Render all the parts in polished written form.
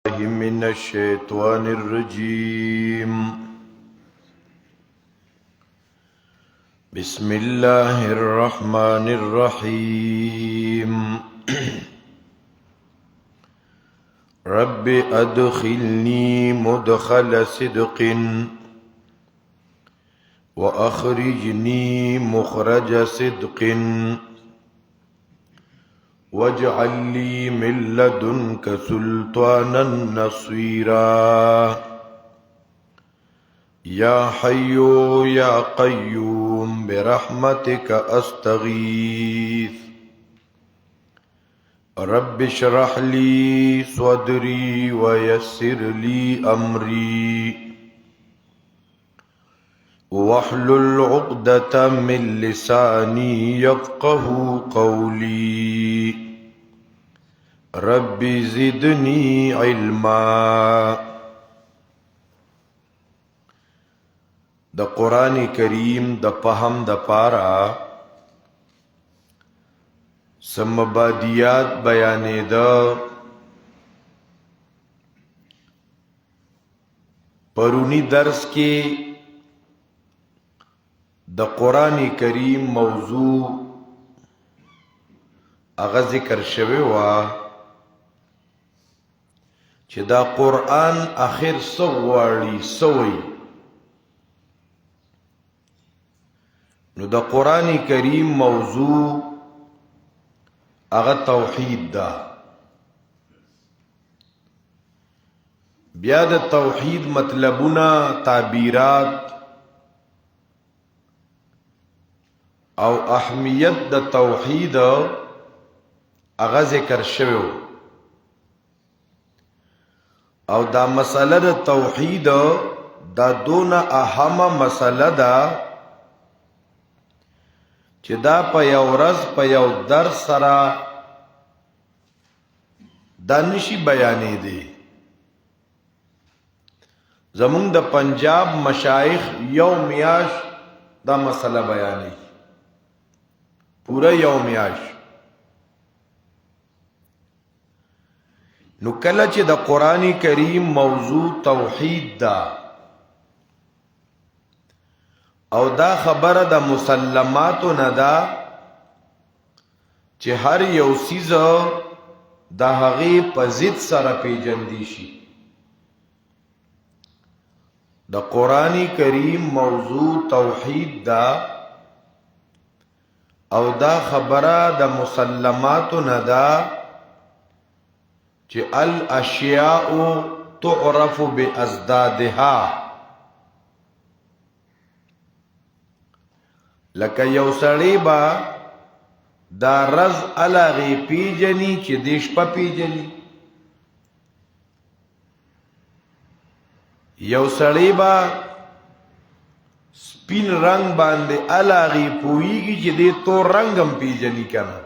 من الشيطان الرجيم. بسم الله الرحمن الرحيم. رب أدخلني مدخل صدق وأخرجني مخرج صدق واجعل لي من لدنك سلطانا نصيرا. يا حي يا قيوم برحمتك أستغيث. رب اشرح لي صدري ويسر لي أمري واحلل عقدة من لساني يفقه قولي. رب زدني علما. د قرآن کریم د فهم د پارا سمبادیات بیانے دا پرونی درس کے د قرآن کریم موضوع اغا ذکر شوی وا چې دا قرآن آخر سواری سوی. نو دا قرآن کریم موضوع اغا توحید دا. بیا دا توحید مطلبونا تعبیرات او اهمیت د توحید اغا ذکر شوی او دا مسئله د توحید دا دون اهم مسئله دا چې دا په یو ورځ په یو درس سره دا نشي بیانې دي. زمونږ د پنجاب مشایخ یو میاش دا مسئله بیانې پورا یو میاش. نو کله چې د قرآن کریم موضوع توحید دا او دا خبره د مسلماتو نه دا چې هر یو سیز د هغې په ضد سره پیژندی شي. د قرآن کریم موضوع توحید دا او دا خبره د مسلماتو نه دا چې الاشیاء تعرف بازدادها. لکه یو سړی با دا رز الاغی پیجنی چې د شپه پیجنی. یو سړی با سپین رنگ باندې الاغی پویږي چې د تور رنگم پیجنی کنه.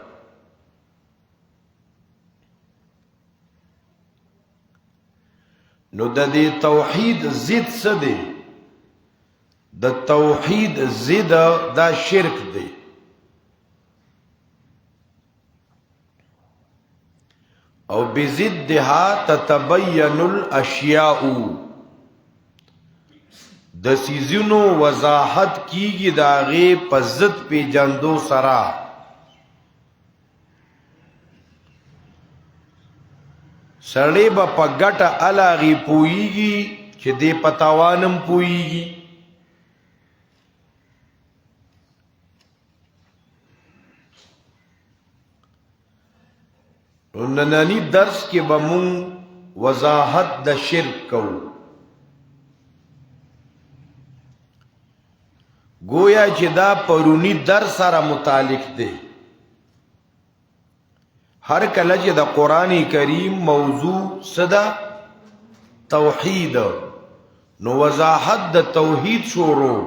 نو د دې توحید ضد څه دی؟ د توحید ضد دا شرک دی. او بضدها تتبین الاشیاء. د سیزونو وضاحت کیږي د هغې په ضد پیژندو سره. سړی به په ګټه الاغي پوهیږي چې دې په تاوانم پوهیږي. نننی درس کې به مونږ وضاحت د شرک کوو. گویا چې دا پرونی درس سره متعلق دی. هر کله چې د قرآن کریم موضوع صدا توحید نو وضاحت د توحید شروع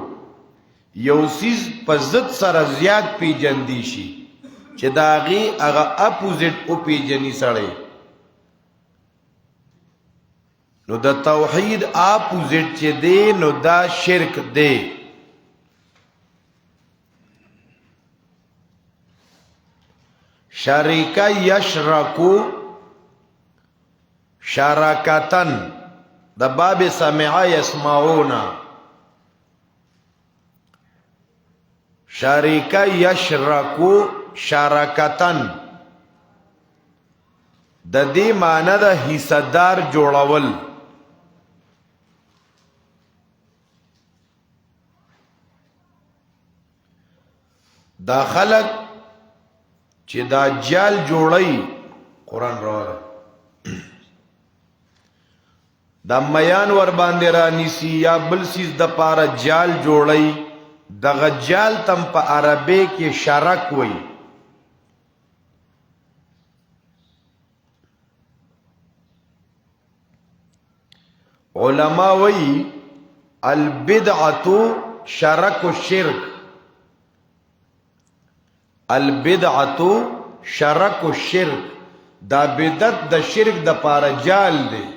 یو سیز په ضد سره زیات پیجندی شي چې د هغې هغه اپوزیټ وپیژني سړی. نو د توحید اپوزیټ چې دی نو دا شرک دی. شریک یشرکو شرکتن د باب سمع یسمعون شریک یشرکو شرکتن د دې معنی د حصدار جوړول دا خلق چې دا جال جوړي قرآن راوړل دا میان ور باندې را نیسی یا بل سیز د پاره جال جوړي دغه جال تم په عربی کې شرک وای علماء وای البدعه شرک الشرك البدعه شرک الشرك دا بدعت د شرک د پاره جال دی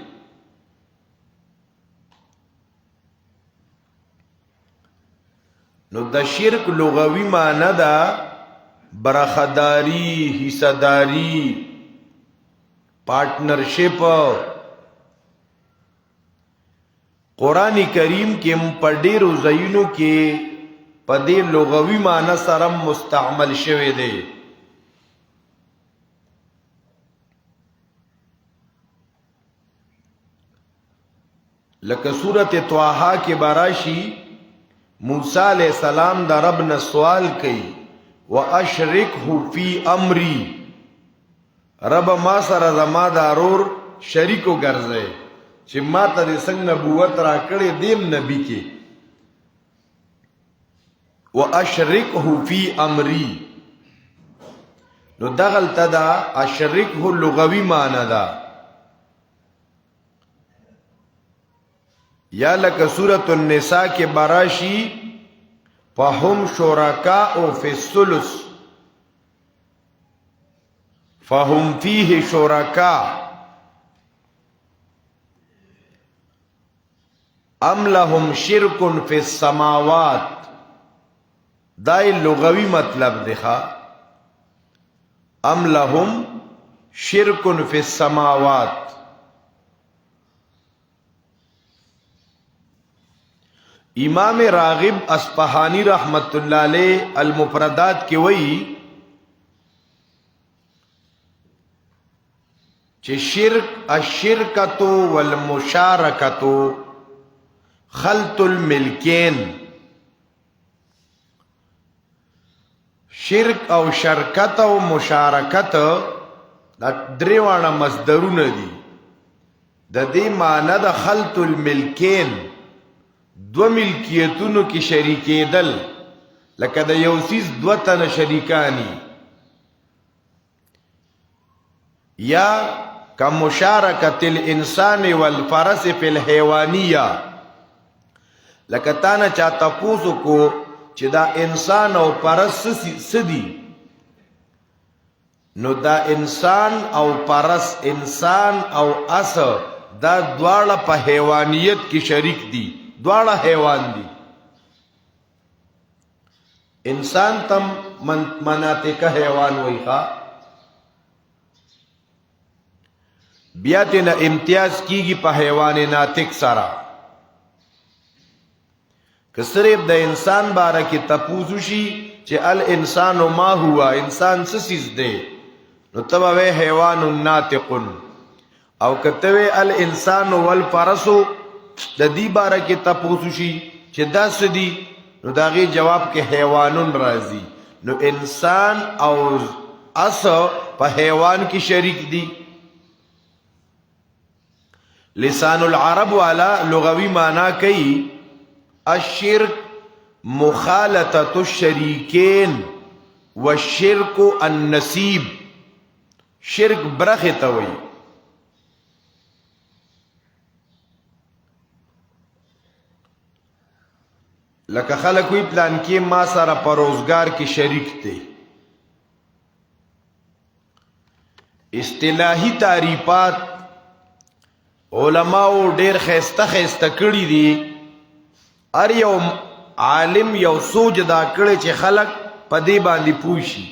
نو د شرک لغوي معنی دا برخداری حصداری پارټنرشپ قرآن کریم کې په ډېرو ځایونو کې په دې لغوي معنی سره مستعمل شوی دی لکه سورۃ طه کې براشي موسی علیہ السلام دا رب نه سوال کوي واشرکه فی امری رب ما سره زما دارور شریکو ګرځي چې ما ته څنګه نبوت را کړې دیم نبی کې واشرکه فی امری نو دغل تدا اشرکه لغوی معنی دا یا لکه سورۃ النساء کې براشی فهم شرکاء فی الثلث فهم فیه شرکاء ام لهم شرک فی السماوات دای لغوی مطلب دیخوا ام لهم شرک فی السماوات امام راغب اصفهانی رحمت اللہ علیہ المفردات کی وئی چه شرک الشرکتو والمشارکتو خلط الملکین شرک او شرکت او مشارکت دا دریوانا مصدرون دی دا دی معنی دا خلط الملکین دو ملکیتونو کی شریکیدل لکه د یو سیز دو تن شریکانی یا کمشارکت الانسان والفرس فی الحیوانیه لکه تانا چا تپوسو کو چې دا انسان او پرس سدی نو دا انسان او پرس انسان او اس دا دواړه په حیوانیت کې شریک دي دواړه حیوان دي انسان تم مناطق حیوان وای ښا بیا تینا امتیاز کیږي په حیوان ناطق سره که صرف د انسان باره کې تپوسو شي چې الانسان ما هوا انسان څه سیز دی نو تبه وی حیوان ناطق او کته وی الانسان والفرسو د دې باره کې تپوسو شي چې دا څه دي نو داغي جواب کې حیوانون راځي نو انسان او اس په حیوان کې شریک دي لسان العرب والا لغوی معنی کوي الشرك مخالطة الشريكين والشرك النسيب شرک برخه توي لکه خلک وی پلان کې ما سره پروزګار کې شریک دي اصطلاحي تعریفات علماء ډېر خسته کړي دي ار یو عالم یو سوچ دا کړي چې خلک په دې باندې پوښي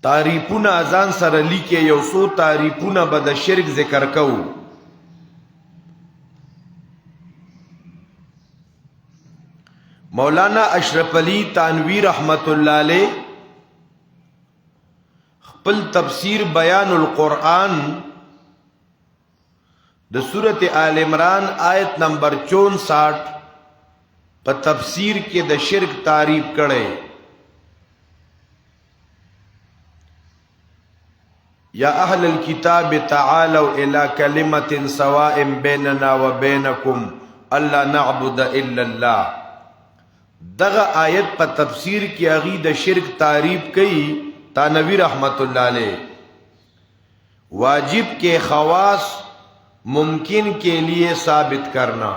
تعریفونه ازان سره لیکي یو څو تعریفونه به د شرک ذکر کوو. مولانا اشرف علی تانوی رحمت الله علیه خپل تفسیر بیان القرآن د سورت آل عمران آیت نمبر 64 په تفسیر کې د شرک تعریف کړي. یا اهل الكتاب تعالوا الى كلمة سواء بيننا وبينكم الا نعبد الا الله. دغه آیت په تفسیر کې هغه د شرک تعریف کوي. تانوی رحمت الله علیه واجب کے خواص ممکن کے لیے ثابت کرنا.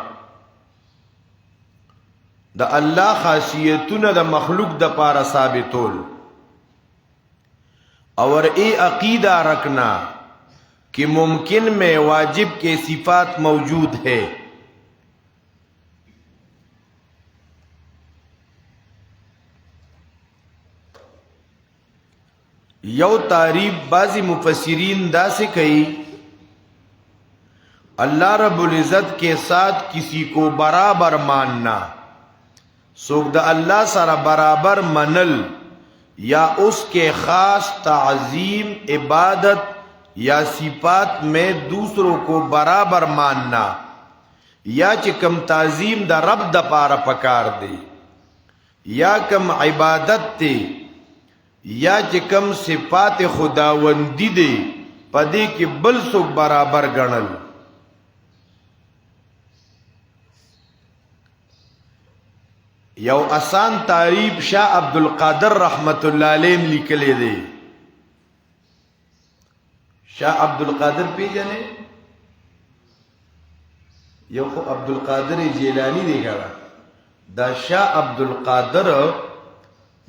د الله خاصیتونه د مخلوق د پاره ثابتول اور ای عقیدہ رکھنا کہ ممکن میں واجب کے صفات موجود ہے. یو تعریف بعضی مفسرین دا سے کہی اللہ رب العزت کے ساتھ کسی کو برابر ماننا. سوک دا اللہ سارا برابر منل یا اس کے خاص تعظیم عبادت یا صفات میں دوسروں کو برابر ماننا یا چکم تعظیم دا رب دا پارا پکار دے یا کم عبادت تے یا چکم صفات خداوندی دے پدے کی بل سو برابر گنل. یو آسان تعریف شاہ عبدالقادر رحمت اللہ علیہ لکھلے دے. شاہ عبدالقادر پی جانے یو خو عبدالقادر جیلانی دے گا دا شاہ عبدالقادر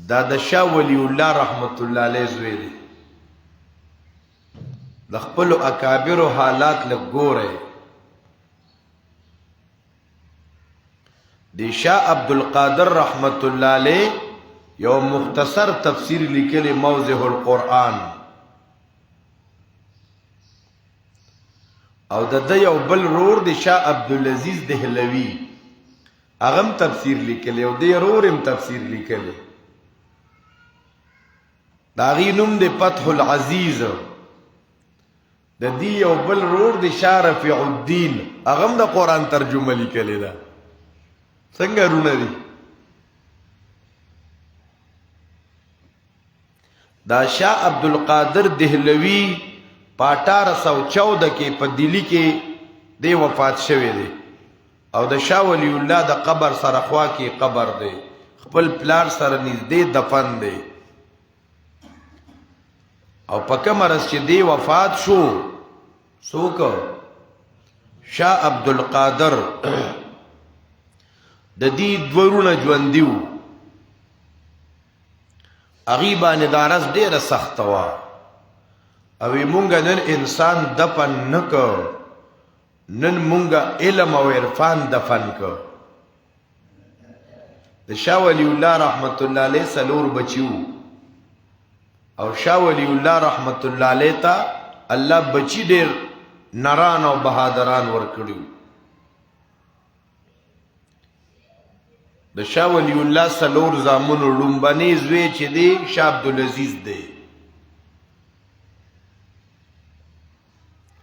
دا شاہ ولی اللہ رحمت اللہ علیہ زوی دے. دا خپل اکابر و حالات لگو رہے. دی شاہ عبدالقادر رحمت اللہ علیہ یو مختصر تفسیر لکھل موضح القرآن او دا یو بل رور دی شاہ عبدالعزیز دہلوی اغم تفسیر لکھل او دی رورم تفسیر لکھل. دا غی نم دی فتح العزیز دا دی یو بل رور دی شاہ رفیع الدین اغم دا قرآن ترجمہ لکھل دا. څنګه رونه دي دا شاہ عبدالقادر دہلوی په 1814 کې په دلی کې دی وفات شوی دی او د شاه ولی الله د قبر سره خوا کې قبر دی. خپل پلار سره نږدې دفن دی او په کمرس چې دی وفات شو څوک شاه عبدالقادر د دې دورونه ژوندیو. هغې باندې دا ورځ ډېره سخته وه او مونږ نن انسان دفن نه که نن مونږ علم او عرفان دفن که. د شاه ولی الله رحمت الله علیه 4 بچیو او شاه ولی الله رحمت الله علیه ته الله بچی ډېر نران او بهادران ورکړي. د شاه ولی الله 4 زامنو لومبني زوی چې دی شاه عبدالعزیز دی.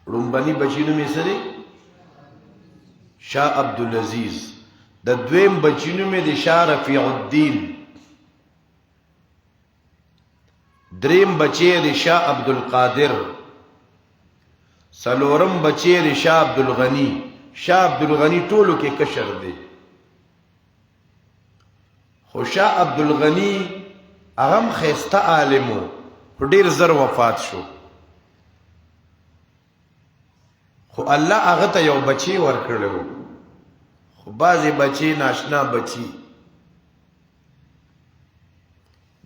لومبني بچی نوم یې څه دی؟ شاه عبدالعزیز. د دویم بچی نوم یې دی شاه رفیع الدین. دریم بچی دی شاه عبدالقادر. څلورم بچی دی شاه عبدالغنی. شاه عبدالغنی ټولو کې کشر دی. خو شاه عبدالغنی اغم خیسته عالمو ډیر زر وفات شو خو الله هغه ته یو بچی ورکړو. خو بعضی بچی ناشنا بچی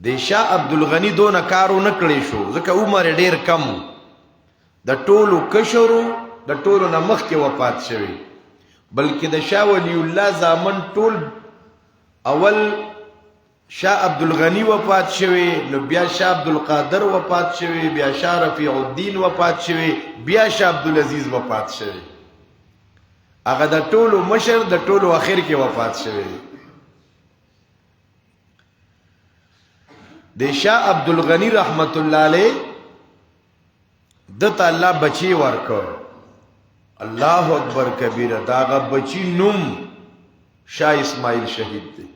د شاه عبدالغنی دونه کارو نه کړی شو ځکه عمر ډیر کم د ټولو کشرو د ټولو نه مخکې وفات شوی بلکې د شاه ولی الله زامن ټول اول شاه عبدالغنی وفات شوی، نو بیا شاه عبدالقادر وفات شوی، بیا شاه رفیع الدین وفات شوی، بیا شاه عبدالعزیز وفات شوی. هغه د ټولو مشر د ټولو اخر کې وفات شوی. د شاه عبدالغنی رحمت الله علیه دته الله بچی ورکو. الله اکبر کبیره. داغه بچی نوم شاه اسماعیل شهید دی.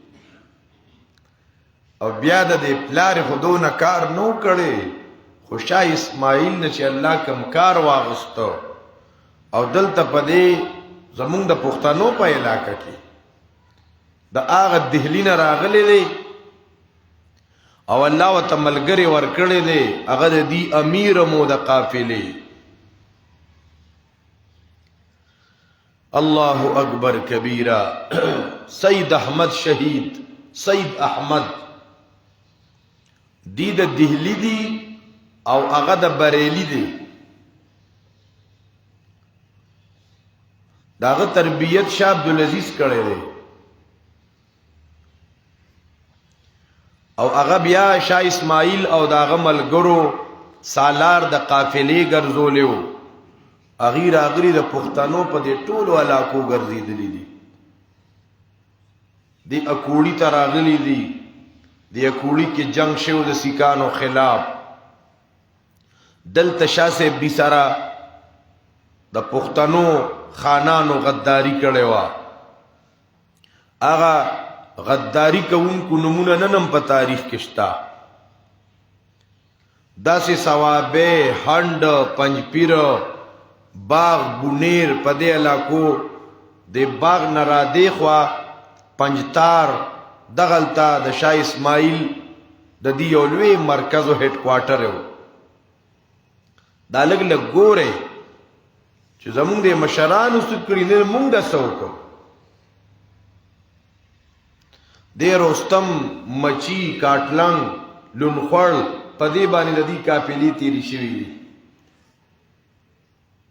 او بیا د پلار خودونه کار نو کړي، خو شاه اسماعیل نه چې الله کم کار واغستو او دلته پدې زمونږ د پښتنو په علاقه کې د هغه دهلی نه راغلی دی او الله وته ملګری ورکړی دی، هغه د دې امیر مو د قافلې. الله اکبر کبیره. سید احمد شهید، سید احمد دی د دهلی دی او هغه د بریلی دی. داغه تربیت شاه عبدالعزیز کړی دی او هغه بیا شاه اسماعیل او داغه ملګرو سالار د قافلې ګرځولیو. اغیر اغری د پښتنو په دې ټولو علاقو ګرځېدلی دي. دی اکوړی ته راغلی دي، دی اکوړی کې جنگ شو د سیکانو خلاف. دلته شاه صاحب دی سره د پښتنو خانانو غداری کړي وا. هغه غداری کوونکو نمونه نن په تاریخ کې شته. داسې ثوابه هند پنځپیر باغ بونیر په دې علاقو د باغ نرادی خوا پنځتار دغلتا د شاه اسماعیل د دې یو لوی مرکز او هډ کوارټر و. دا لګ لګ ګوره چې زمونږ د مشرانو سکري نه مونږ د سوکو د رستم مچی کاټلنګ لونخړ په دې باندې د دې قافلې تیری شوی دي.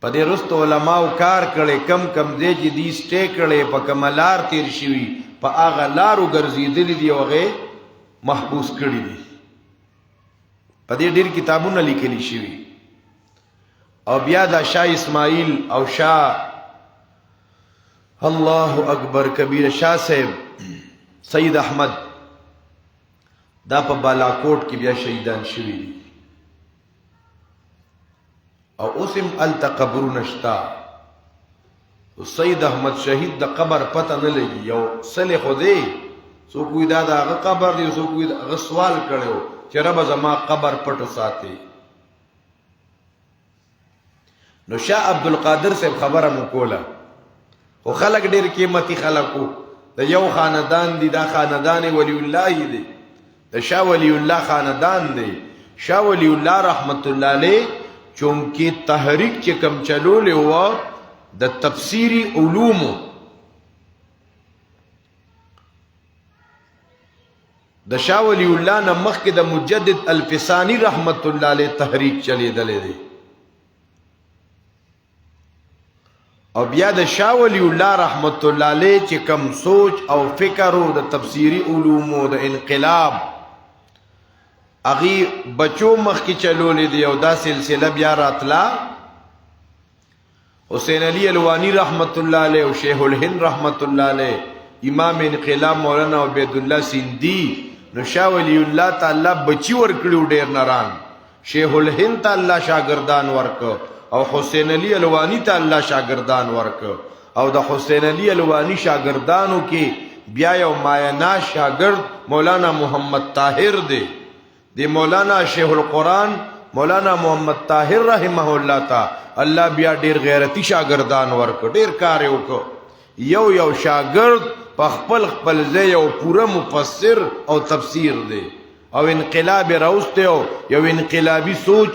په دې رست علماء کار کړي، کم کم دې چې دې سټې کړي په کملار تیر شوی، په هغه لارو ګرځېدلې دي او هغه محبوس کړي دي. په دې ډېر کتابونه لیکلي شوي. او بیا دا شاه اسماعیل او شاه الله اکبر کبیر شاه صاحب سید احمد دا په بالاکوټ کې بیا شهیدان شوي دي او اوسم الته قبرونه شته. سید احمد شهید د قبر پته نه لګي، یو سل خدای څوک وی دا هغه قبر دی، څوک وی هغه سوال کړو چې رب زما قبر پټو ساتي. نو شاه عبدالقادر صاحب خبره مو کوله، خو خلک ډیر قیمتي خلکو د یو خاندان دی، دا خاندان ولی الله دی، د شاه ولی الله خاندان دی. شاه ولی الله رحمت الله علیه چونکی تحریک چې کم چلولې و د تفسیری علومو د شاه ولی الله نه مخکې د مجدد الفسانی رحمت الله علیه تحریک چلیدلې دی او بیا د شاه ولی الله رحمت الله علیه چې کم سوچ او فکر او د تفسیری علومو د انقلاب اغي بچو مخ کی چلولې دی او دا سلسله بیا راتلا. حسین علی الوانی رحمت الله علیه او شیخ الهند رحمت الله علیه، امام انقلاب مولانا عبید الله سیندی. نو شاه ولی الله تعالی بچی ورکړو ډیر نران، شیخ الهند تعالی شاګردان ورک او حسین علی الوانی تعالی شاګردان ورک. او د حسین علی الوانی شاګردانو کې بیا یو ماینا شاګرد مولانا محمد طاهر دی. دی مولانا شیخ القرآن مولانا محمد طاهر رحمه الله تا الله بیا ډیر غیرتی شاګردان ورک، ډیر کار وکړو. یو شاګرد په خپل خپل ځای یو پوره مفسر او تفسیر دی او انقلاب راوسته او یو انقلابی سوچ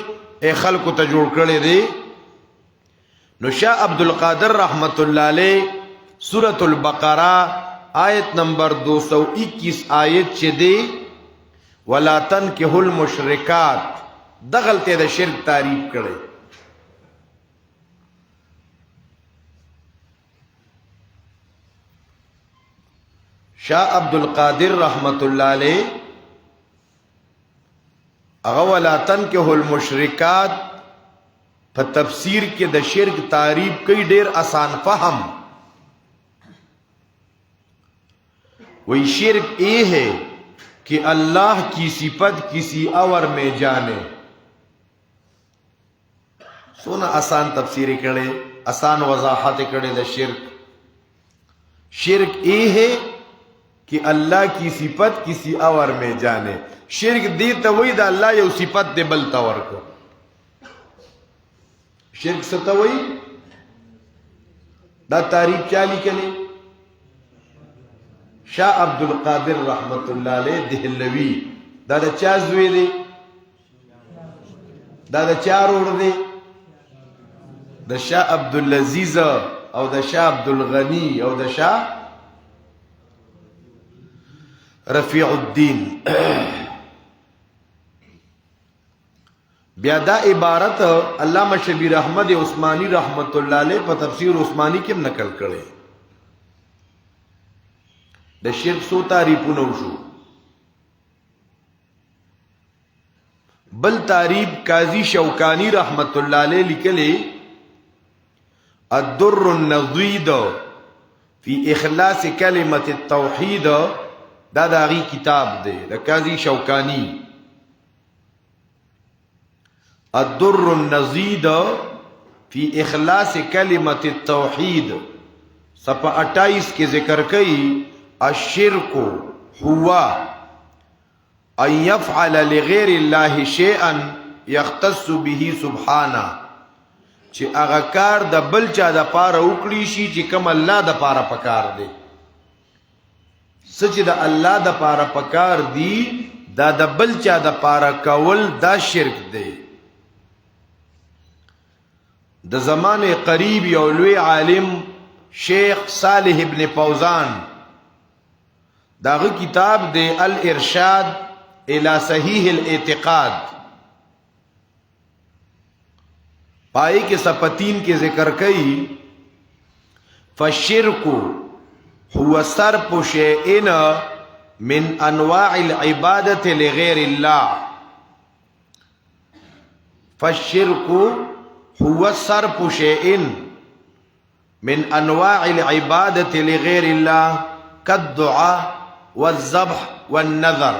خلکو ته جوړ کړی دی. نو شاه عبدالقادر رحمت الله علیه سورۃ البقرہ آیت نمبر 221 آیت چې دی ولا تنکحوا المشرکات دغلته د شرک تعریف کړي. شاہ عبدالقادر رحمت اللہ علیہ اغا ولا تنکحوا المشرکات په تفسیر کې د شرک تعریف کوي ډیر آسان فهم. وہی شرک یہ ہے کہ اللہ کی صفت کسی اور میں جانے. سونا آسان تفسیر کڑے آسان وضاحت کڑے د شرک. شرک یہ ہے کہ اللہ کی صفت کسی اور میں جانے. شرک دی تو وہی دا اللہ یو صفت دے بل تور کو. شرک ستوئی دا تعریف چالی کلی شاہ عبدالقادر رحمت اللہ علیہ دہلوی. دا دا چا زوی دے؟ دا دا چا روڑ دے؟ دا شاہ عبدالعزیز او دا شاہ عبدالغنی او دا شاہ رفیع الدین. بیا دا عبارت علامہ شبیر احمد عثمانی رحمت اللہ علیہ په تفسیر عثمانی کې نقل کړي. د شرک سو تعریفونه وشو. بل تعریف قاضی شوکانی رحمت اللہ علیہ لیکلي الدر النضید فی اخلاص کلمت التوحید. دا داغی کتاب دے دا قاضی شوکانی. الدر النضید فی اخلاص کلمت التوحید صفحہ 28 کے ذکر کئی الشرک ہوا ان یفعل لغیر اللہ شیئا یختص به سبحانہ. چی اغا کار دا بلچا دا پارا اکڑی شی چی کم اللہ دا پارا پکار دے. سچ دا اللہ دا پارا پکار دی دا دا بلچا دا پارا کول دا شرک دے. دا زمان قریب یولوی عالم شیخ صالح ابن فوزان دا غی کتاب دے الارشاد الى صحیح الاعتقاد. پائی کے سپتین کے ذکر کئی فالشرک هو صرف شيء من انواع العبادة لغير الله. فالشرك هو صرف شيء من انواع العبادة لغير الله كالدعاء والذبح والنذر.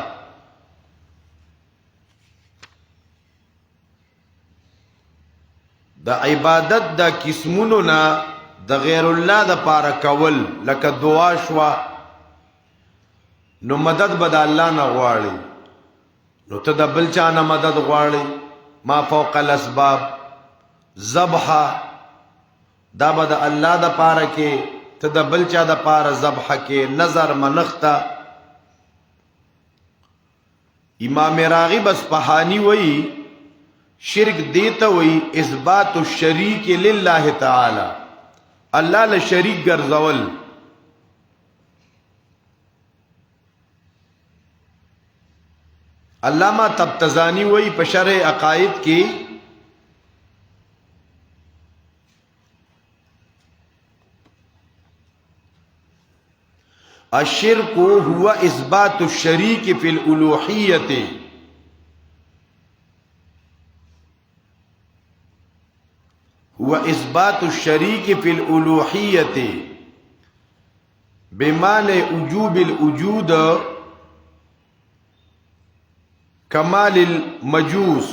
دا عبادت دا قسموننا دا غیر اللہ دا پارا کول لکا دعا شوا نو مدد بدا اللہ نا غواړي نو تا دا بلچانا مدد غواړي ما فوق الاسباب. ذبحا دا بدا اللہ دا پارا کے تا دا بلچا دا پارا ذبحا کے. نظر منختا امام راغب اصفهانی وئی شرک دیتا وئی اثبات الشریک للہ تعالی. اللہ له شریک ګرځول. علامہ طبطزانی وی په شرح عقائد کی الشرک هو اثبات الشریک فی الالوحیت. هو اثبات الشریک فی الالوحیت بمعنى وجوب الوجود کمال المجوس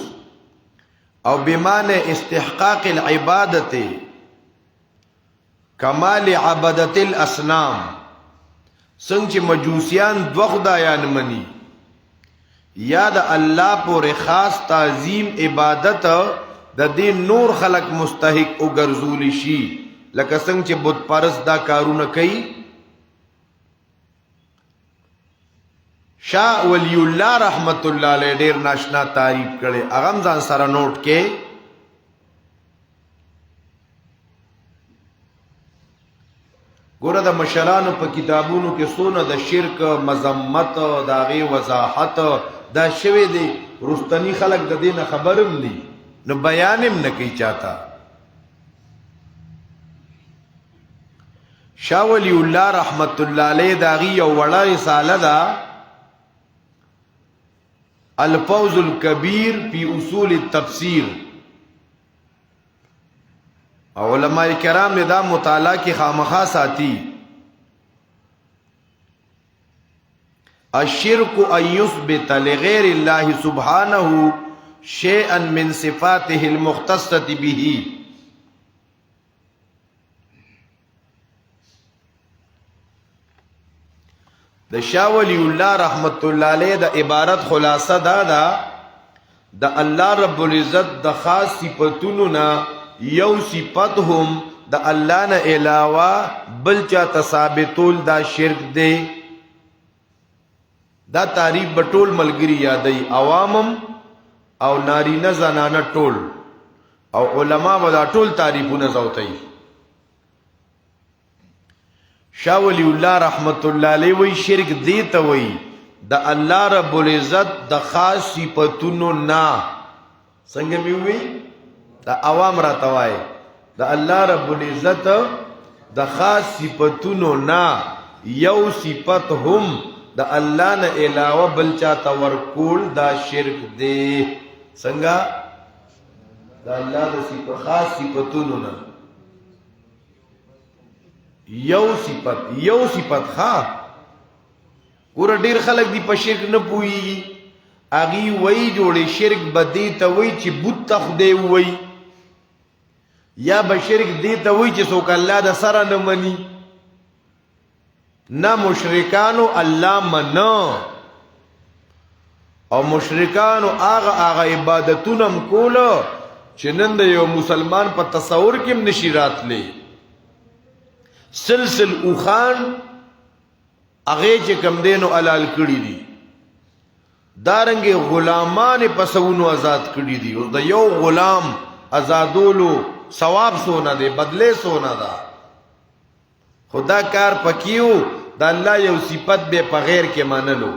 او بمعنى استحقاق العبادت کمال عبادت الاسنام. څنګه مجوسیان دو خدایان منی یا د الله پر خاص تعظیم عبادت د دې نور خلق مستحق او ګرځول شي لکه څنګه چې بت پرست دا کارونه کوي. شاہ ولی اللہ رحمت اللہ علیہ ډیر ناشنا تعریف کړي. اغم ځان سره نوٹ کې ګوره د مشرانو په کتابونو کې سونه د شرک مذمت دا غي وضاحت دا شوی دی. رستنی خلق د دین خبرم دي نو بیانم نه کوي چاته. شاه ولی الله رحمت الله علیه داغي یو وړه رساله ده الفوز الكبير في اصول التفسير. علماء کرام نے دا مطالعہ کی خامخا ساتھی. الشرك ان يثبت لغير الله سبحانه شيئا من صفاته المختصة به. د شاه ولی الله رحمت الله علیه د عبارت خلاصه دا د الله رب العزت د خاص صفاتونو نه یو صفت هم د الله نه علاوه بل چا ثابتول دا شرک دی. دا تعریف بټول ملګری یادای عوامم او نارینه زنانه ټول او علما ودا ټول تعریفونه زوتای. شاه ولی الله رحمت الله علیه وی شرک دی ته وی د الله رب العزت د خاص صفاتونو نا څنګه می وی د عوام را توای د الله رب العزت د خاص صفاتونو نا یو صفت هم د الله نه علاوه بل چا تورکول دا شرک دی. څنګه د الله د خاص صفاتونو نه یو صفت ها ګور ډیر خلک دی په شرک نه پوي. اغي وای جوړې شرک بدی ته وای چې بت خدای وای یا به شرک دی ته وای چې څوک الله د سره نه مني. نه مشرکانو الله منو او مشرکانو هغه عبادتونه کوله چې نن د یو مسلمان په تصور کې نشي راتلی. سلسل اوخان اغه چې کم دینو علال کړی دي دارنګ غلامان پسونو آزاد کړی دي. او د یو غلام آزادولو ثواب سونه دی بدله سونه ده. خدا کار پکیو د الله یو صفت به په غیر کې مانلو.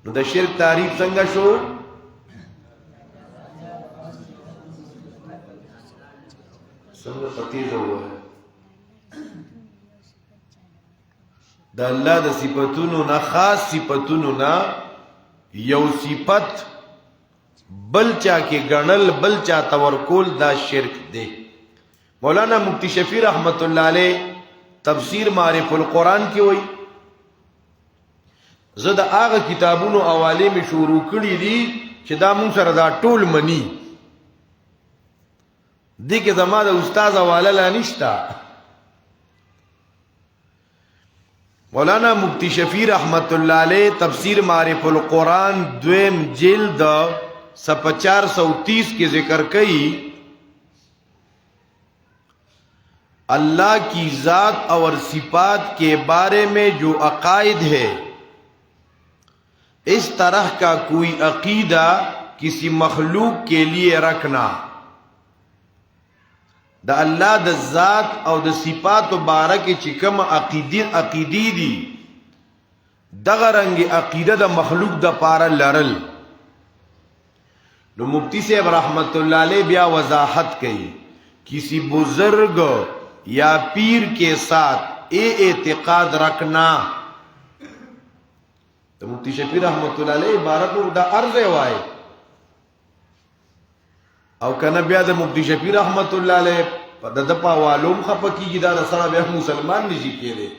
نو د شرک تعریف څنګه شو؟ څنګه پتی وو د الله د صفاتونو نه خاص صفاتونو نه یو صفت بل چا کې غنل بل چا تورکول دا شرک دی. مولانا مفتی شفیع رحمت الله علیه تفسیر معرف القرآن کې وایي زه د هغه کتابونو حواله می شروع کړی دي چې دا مون سره دا ټول منی دي کې زما د استاد حواله لا نشتا. مولانا مفتی شفیع رحمت الله علیه تفسیر معرف القرآن دویم جلد 430 کے ذکر کئی اللہ کی ذات اور صفات کے بارے میں جو عقائد ہے اس طرح کا کوئی عقیدہ کسی مخلوق کے لیے رکھنا دا اللہ دا ذات او دا صفات بارک چکم عقیدی دی دغرنگ عقیدہ دا مخلوق دا پارا لرل. نو مفتی صاحب رحمت اللہ علیہ بیا وضاحت کی کسی بزرگ یا پیر کے ساتھ اعتقاد رکھنا. تو مفتی شفیع رحمت اللہ علیہ عبارت دا عرض وائے او کنه بیا د مفتی شفیع رحمت الله علیه په د پا والوم خپکیږي دا سره بیا مسلمان نشي کېږي.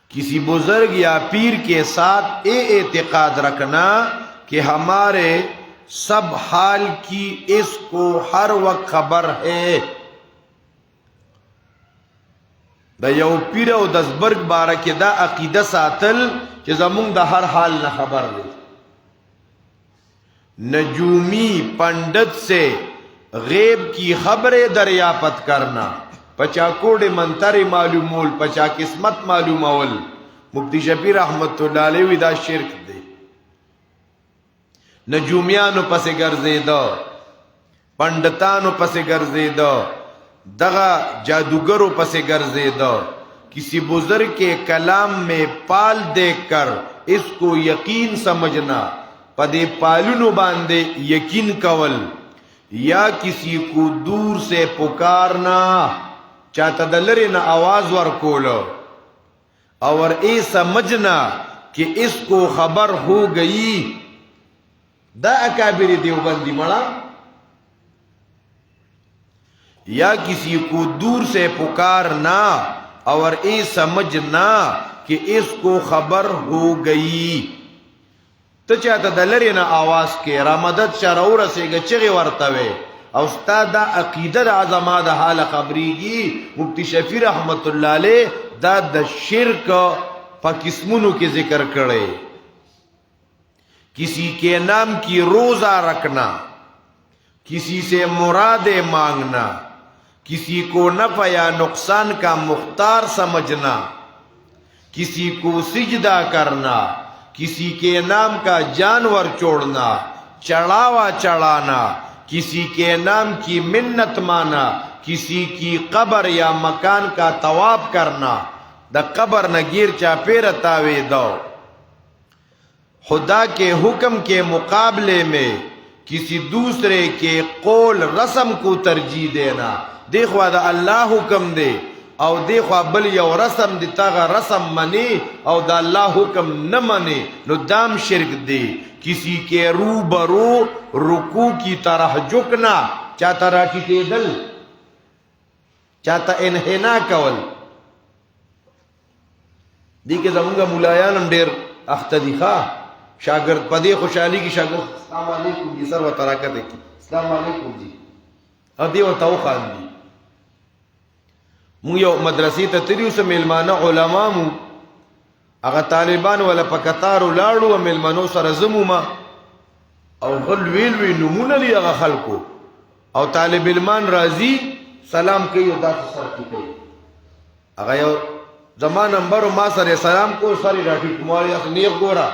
کسی بزرگ یا پیر کے ساتھ اعتقاد رکھنا کہ ہمارے سب حال کی اس کو ہر وقت خبر ہے. دا یو پیر او د زبرګ بارکه دا عقیده ساتل چې زمونږ د هر حال نه خبر دی. نجومی پنڈت سے غیب کی خبریں دریافت کرنا پچا کوڑ منتر معلومول پچا قسمت معلومول مفتی شفیع رحمت اللہ علیہ دا شرک دے. نجومیانو پس گرزیدو پنڈتانو پس گرزیدو دغا جادوگرو پس گرزیدو. کسی بزرگ کے کلام میں پال دیکھ کر اس کو یقین سمجھنا پدے پالونو باندے یقین کول یا کسی کو دور سے پکارنا چاہتا دلری نا آواز ورکولو اور اے سمجھنا کہ اس کو خبر ہو گئی دا اکابر دیوبندی مڑا یا کسی کو دور سے پکارنا اور اے سمجھنا کہ اس کو خبر ہو گئی تو چاہتا دلری نا آواز کے را مدد شرعو رسے گا چغی ورطوے او استاد دا عقیدہ دا عظمہ دا حال خبری گی مفتی شفیع رحمت اللہ علیہ دا دا شرک پا قسمونو کے ذکر کرے کسی کے نام کی روزہ رکھنا کسی سے مراد مانگنا کسی کو نفع یا نقصان کا مختار سمجھنا کسی کو سجدہ کرنا کسی کے نام کا جانور چھوڑنا چڑھاوا چڑھانا کسی کے نام کی منت مانا کسی کی قبر یا مکان کا طواف کرنا دا قبر نگیر چاپیر تاوی دو خدا کے حکم کے مقابلے میں کسی دوسرے کے قول رسم کو ترجیح دینا دیکھوا دا اللہ حکم دے او دیکھوا بل یو رسم دی تاغا رسم منی او دا اللہ حکم نہ منے نو دام شرک دے کسی کے روبرو رکوع کی طرح جھکنا چاہتا راکی کے دل چاہتا انحنا کول دیکھے زمانگا ملایانم دیر اختدی خواہ شاگرد پدے خوشحالی کی شاگرد السلام علیکم جی سر و تراکت ہے السلام علیکم جی اور دے و تاو خان دی مو یو مدرسی تا تریو سا ملمانا علماء مو اگا طالبان والا پکتارو لارو و ملمانو سر زمو ما او غل ویلوی نمون لی اگا خلقو او طالب علمان رازی سلام کئی و داس سر کی کئی اگا یو زمان نمبرو ما سر سلام کو ساری راٹی کماری اخ نیغ گورا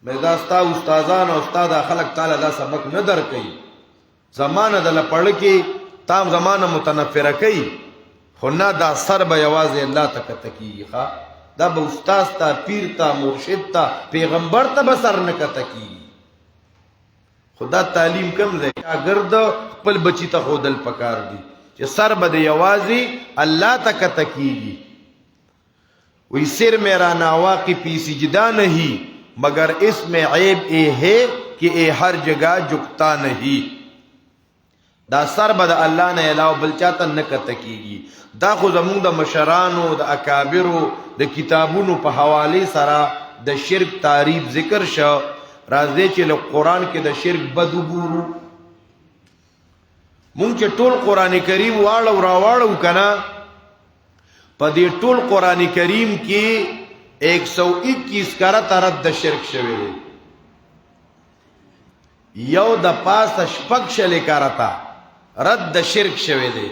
میں دا ستا استازان و استادا خلق تعالی دا سبق ندر کئی زمان دا لپڑ کی تام زمان متنفر کئی خوننا دا سر با یواز اللہ تک تکی خواہ دا با استاز تا پیر تا مرشد تا پیغمبر تا بسر نکا تکی خدا تعلیم کم دے اگرد پل بچی تا خودل پکار دی چه سر با دا یوازی اللہ تک تکی گی وی سر میرا ناواقی پی سجدہ نہیں مگر اس میں عیب اے ہے کہ اے ہر جگہ جھکتا نہیں دا سر با دا اللہ نے علاو بلچاتا نکا تکی گی دا خو زمون دا مشرانو دا اکابرو دا کتابونو پا حوالی سرا دا شرک تعریف ذکر شا رازدے چے لگ قرآن کے دا شرک بدو گورو مونگ چے ٹول قرآن کریم واڑو راواڑو کنا پا دے ٹول قرآن کریم کی 121 کرتا رد دا شرک شوے دے یو دا پاس شپک شلے کرتا رد دا شرک شوے دے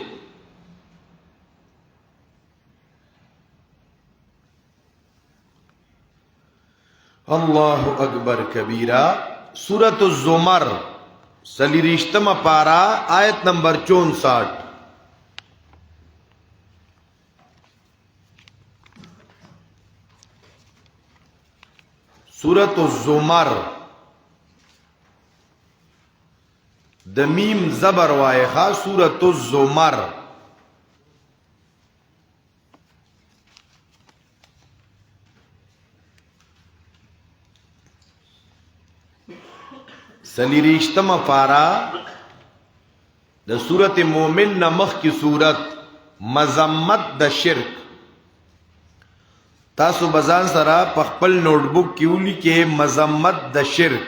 اللہ اکبر کبیرہ سورۃ الزمر سلی رشتم پارا آیت نمبر 64 سورۃ الزمر دمیم زبر وائے خواہ سورۃ الزمر سلی ریشتم پارا دا سورت مومن نمخ کی سورت مذمت دا شرک تاسو بزان سرا پخپل نوٹ بک کیولی کے مذمت دا شرک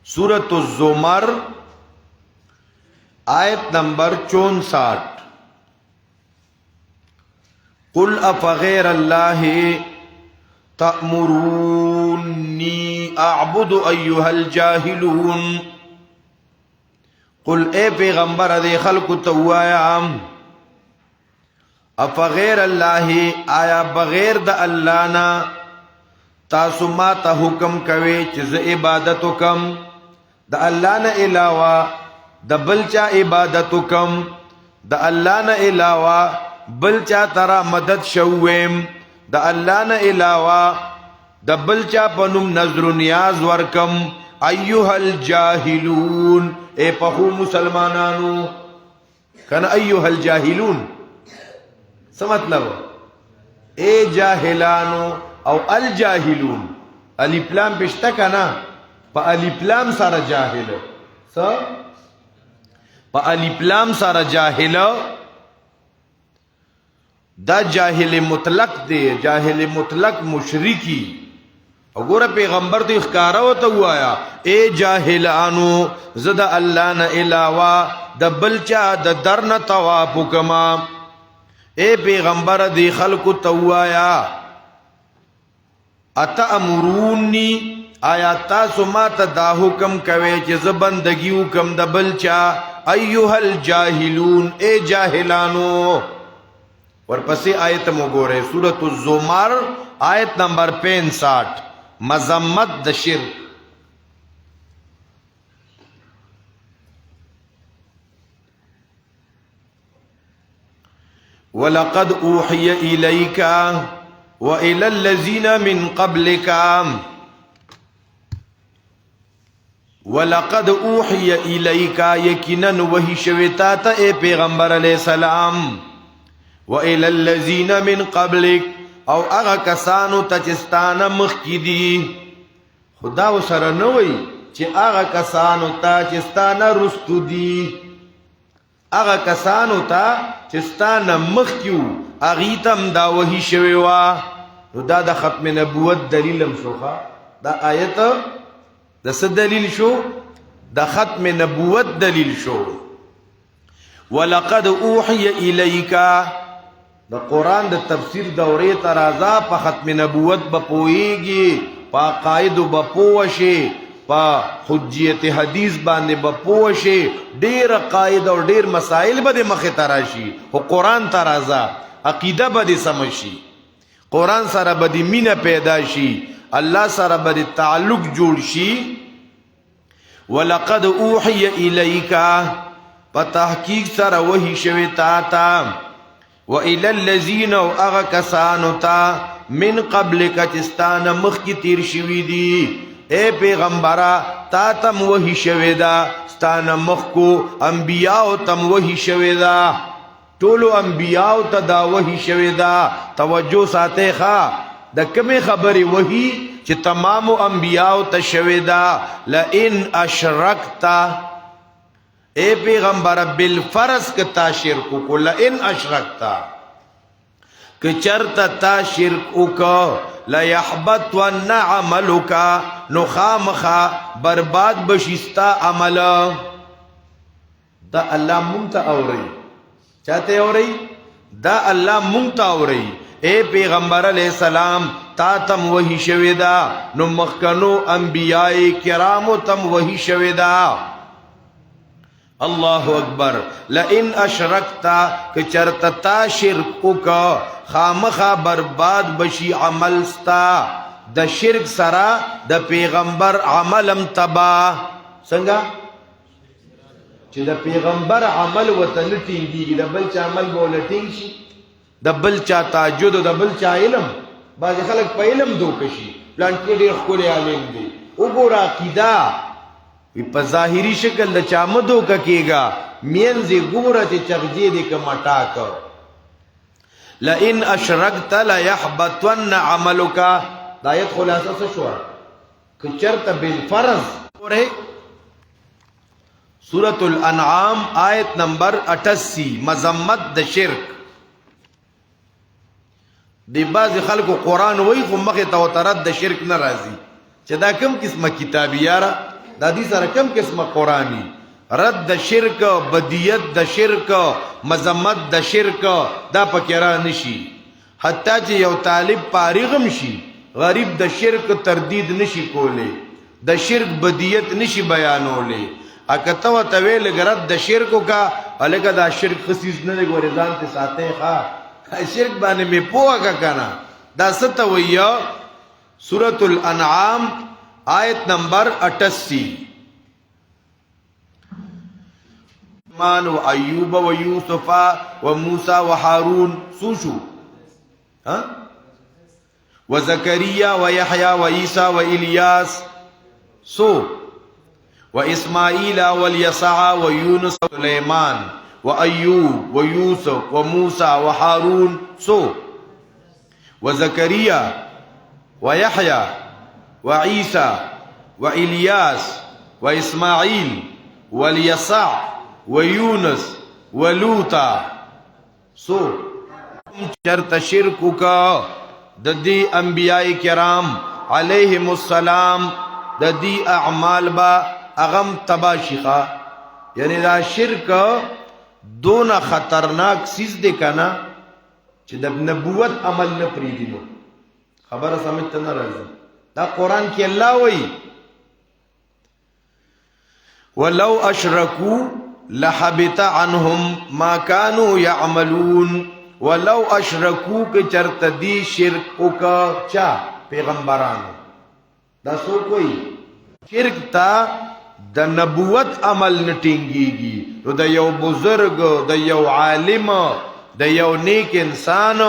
سورت الزمر آیت نمبر 64 قل افغیر اللہ تأمرونی اعبد ایوہ الجاہلون قل اے پیغمبر دے خلق توایا افغیر اللہ آیا بغیر دا اللہ نا تاسو ما تا حکم کوي چیز عبادتو کم دا اللہ نا علاوہ دا بلچا عبادتو کم دا اللہ نا علاوہ بلچا ترا مدد شویم دا اللہ نا علاوہ دا بلچا پنم نظر و نیاز ورکم ایها الجاهلون اے پخو مسلمانانو کنا ایها الجاهلون څه مطلب اے جاهلانو او الجاهلون الف لام بشتا کنا پا الف لام سارا جاهل سا پا الف لام سارا جاهل دا جاهل مطلق دے جاهل مطلق مشرکی وګوره پیغمبر ته ښکارا وته وایا اے جاهلانو زد الله نه علاوه د بلچا د درن طواف کما اے پیغمبر دی خلق تو وایا اتامرونی آیا تاسو ما ته دا حکم کوي چې ز بندگی حکم د بلچا ایها الجاهلون اے جاهلانو ورپسې آیت مو ګوره سورۃ الزمر آیت نمبر 65 مذمت د شرک ولقد اوحي اليك والى الذين من قبلك ولقد اوحي اليك يقينا وحي شويتا ته اے پیغمبر علیہ السلام والى الذين من قبلك او هغه کسانو ته چستانه مخکی دي خدا وسره نه وای چې هغه کسانو ته چستانه رستو دي هغه کسانو ته چستانه مخکیو اغه تم دا وਹੀ شوی وا نو دا د ختم نبوت دلیلم شوخه دا آیت د څه دلیل شو د ختم نبوت دلیل شو ولقد اوحي اليك د قران د تفسیر دورې ترازا په ختم نبوت بپويږي په قائد بپوشي په حجیت حدیث باندې بپوشي ډیر قائد او ډیر مسائل به مخه تراشي او قران ترازا عقیده به سمشي قران سره به مینه پیدا شي الله سره به تعلق جوړ شي ولقد اوحي اليك په تحقیق سره وਹੀ شوی تا تا وإلى الذين أغكسانو تا من قبلك چستان مخ کی تیر شوی دی اے پیغمبرا تا تم وحی شوی دا ستان مخ کو انبیاء تم وحی شوی دا ټولو انبیاء ته دا وحی شوی دا توجه ساته ښا د کومه خبري وحی چې تمام انبیاء ته شوی دا لئن اشرکتا اے پیغمبر بالفرض کتا شرک کو لئن اشرکتا کہ چرتا تا شرک کو لا يحبطن عملک نخامخا برباد بشستا عمل دا الله مونږ اوري چاته اوري دا الله مونږ اوري اے پیغمبر علیہ السلام تا تم وحی شوی دا نو مخکنو انبیاء کرام تم وحی شوی دا اللہ اکبر لئن اشرکتا کہ چرتتا شرک کا خامخا برباد بشی عمل ستا د شرک سرا د پیغمبر عملم تبا څنګه چې د پیغمبر عمل وطن ټینګي د بل چا عمل بوله ټینګ شي د بل چا تاجد د بل چا علم باز خلک په علم دوکشي پلان کې ډېر خوري عالم دي وګوره عقیده وی په ظاهری شکل د چامدو ککیگا مینزی گورا چی چغجی دی کمٹا کر لئن اشرکت لیحبطن عملکا دایت خلاصہ سشوار کچرت بالفرض سورة الانعام آیت نمبر 88 مذمت د شرک دی بعض خلق قرآن وی خو مخی توترد د شرک نرازی چه دا کم قسم کتابیارا دا دی سره کم قسمه قرآنی رد د شرک بدیت د شرک مذمت د شرک دا پکې را نشي حتی چې یو طالب فارغم شي غریب د شرک تردید نشي کولی د شرک بدیت نشي بیانولی اکته وته ویل غرد د شرک کا الګا دا شرک خصیص نه لګوري ځان ته ساته ښا شرک باندې می پوهه کنه دا ستویا سورۃ الانعام آیت نمبر 88 مان و ایوب و یوسف و موسی و هارون سوشو ها و زکریا و یحیی و عیسی و الیاس سو وإسماعيل واليسع ويونس وسليمان وأيوب ويوسف وموسى وهارون وزكريا ويحيى وعيسى وإلياس وإسماعيل واليسع ويونس ولوطا چرت شرکو کا ددی انبیاء کرام علیہم السلام ددی اعمال با اغم تباشخا یعنی دا شرک دون خطرناک سیز دے کنا چی دا نبوت عمل نپریدی نو خبر سمجھتا نہ رہی دا قرآن کی اللہ وئی ولو اشرکو لحبت عنہم ما کانو یعملون ولو اشرکو کے چرت دی شرک کا چا پیغمبرانو دا سو کوئی شرک تا دا نبوت عمل نٹنگی گی دا یو بزرگ دا یو عالم دا یو نیک انسان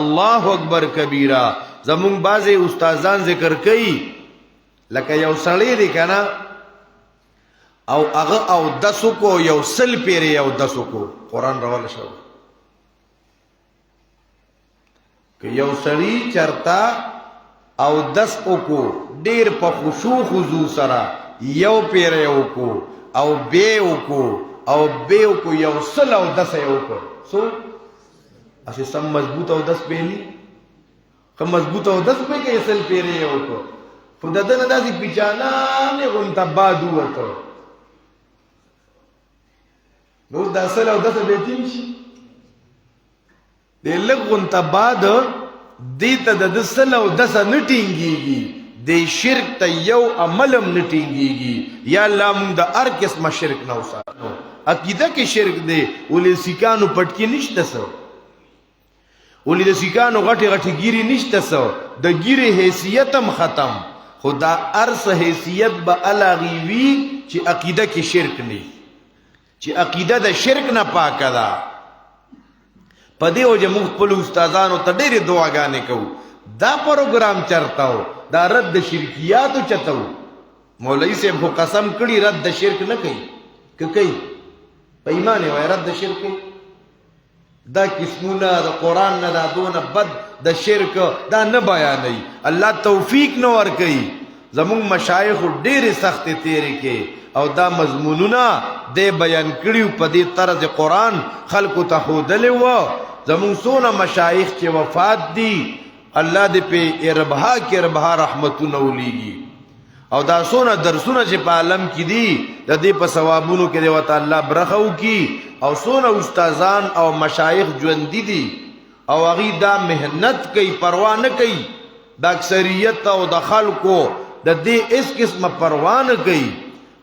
اللہ اکبر کبیرہ زمون باز استازان ذکر کئی لکه یو سړی دی کنا او هغه او دسو کو یو سل پیری یو دسو کو قرآن روال شو که یو سړی چرتا او دس کو ډیر په خشوع خضوع سره یو پیری یو کو او بیو کو او بیو کو یو سل او دس یو کو سو اسی سم مضبوط او دس پیلی که مضبوط او دس پی که سل پیری یو کو خود دن داسی پیچانانی غنتا بادو ورطو نو دا سل او دس بیتیم شی دی لگ غنتا باد دیتا دا سل او دس نٹینگی گی دی شرک تا یو عملم نٹینگی گی یا اللہ من دا ار قسم شرک نو ساتنو عقیدہ کے شرک دے اولی سکانو پٹکی نشتا سو اولی دا سکانو غٹی غٹی گیری نشتا سو دا گیری حیثیتم ختم خدا ارس حیثیت با علاغیوی چی عقیدہ کی شرک نی چی عقیدہ دا شرک نا پاکا دا پدے ہو جا مخبل استازانو تا دیر دعاگانے کو دا پروگرام چرتا ہو دا رد شرکیاتو چتا ہو مولی سے کو قسم کڑی رد شرک نہ کئی کہ کئی پا ایمانے ہوئے رد شرک دا کسمونا دا قرآن نا دا دون بد دا شرک دا نبایا نئی اللہ توفیق نور کئی زمون مشایخ دیر سخت تیرے کے او دا مضمونونا دے بیان کریو پا دی طرز قرآن خلقو تا خودلے و زمون سونا مشایخ چے وفات دی اللہ دے پہ اربہا کے اربہا رحمتو نولیگی او دا سونا درسونا چے پا علم کی دی دا دے پا ثوابونو کے دیوتا اللہ برخو کی او سونا استازان او مشایخ جوندی دی او اغی دا محنت کئی پرواہ نہ کئی دا اکثریت او دا خلقو دا دے اس قسم پرواہ نہ کئی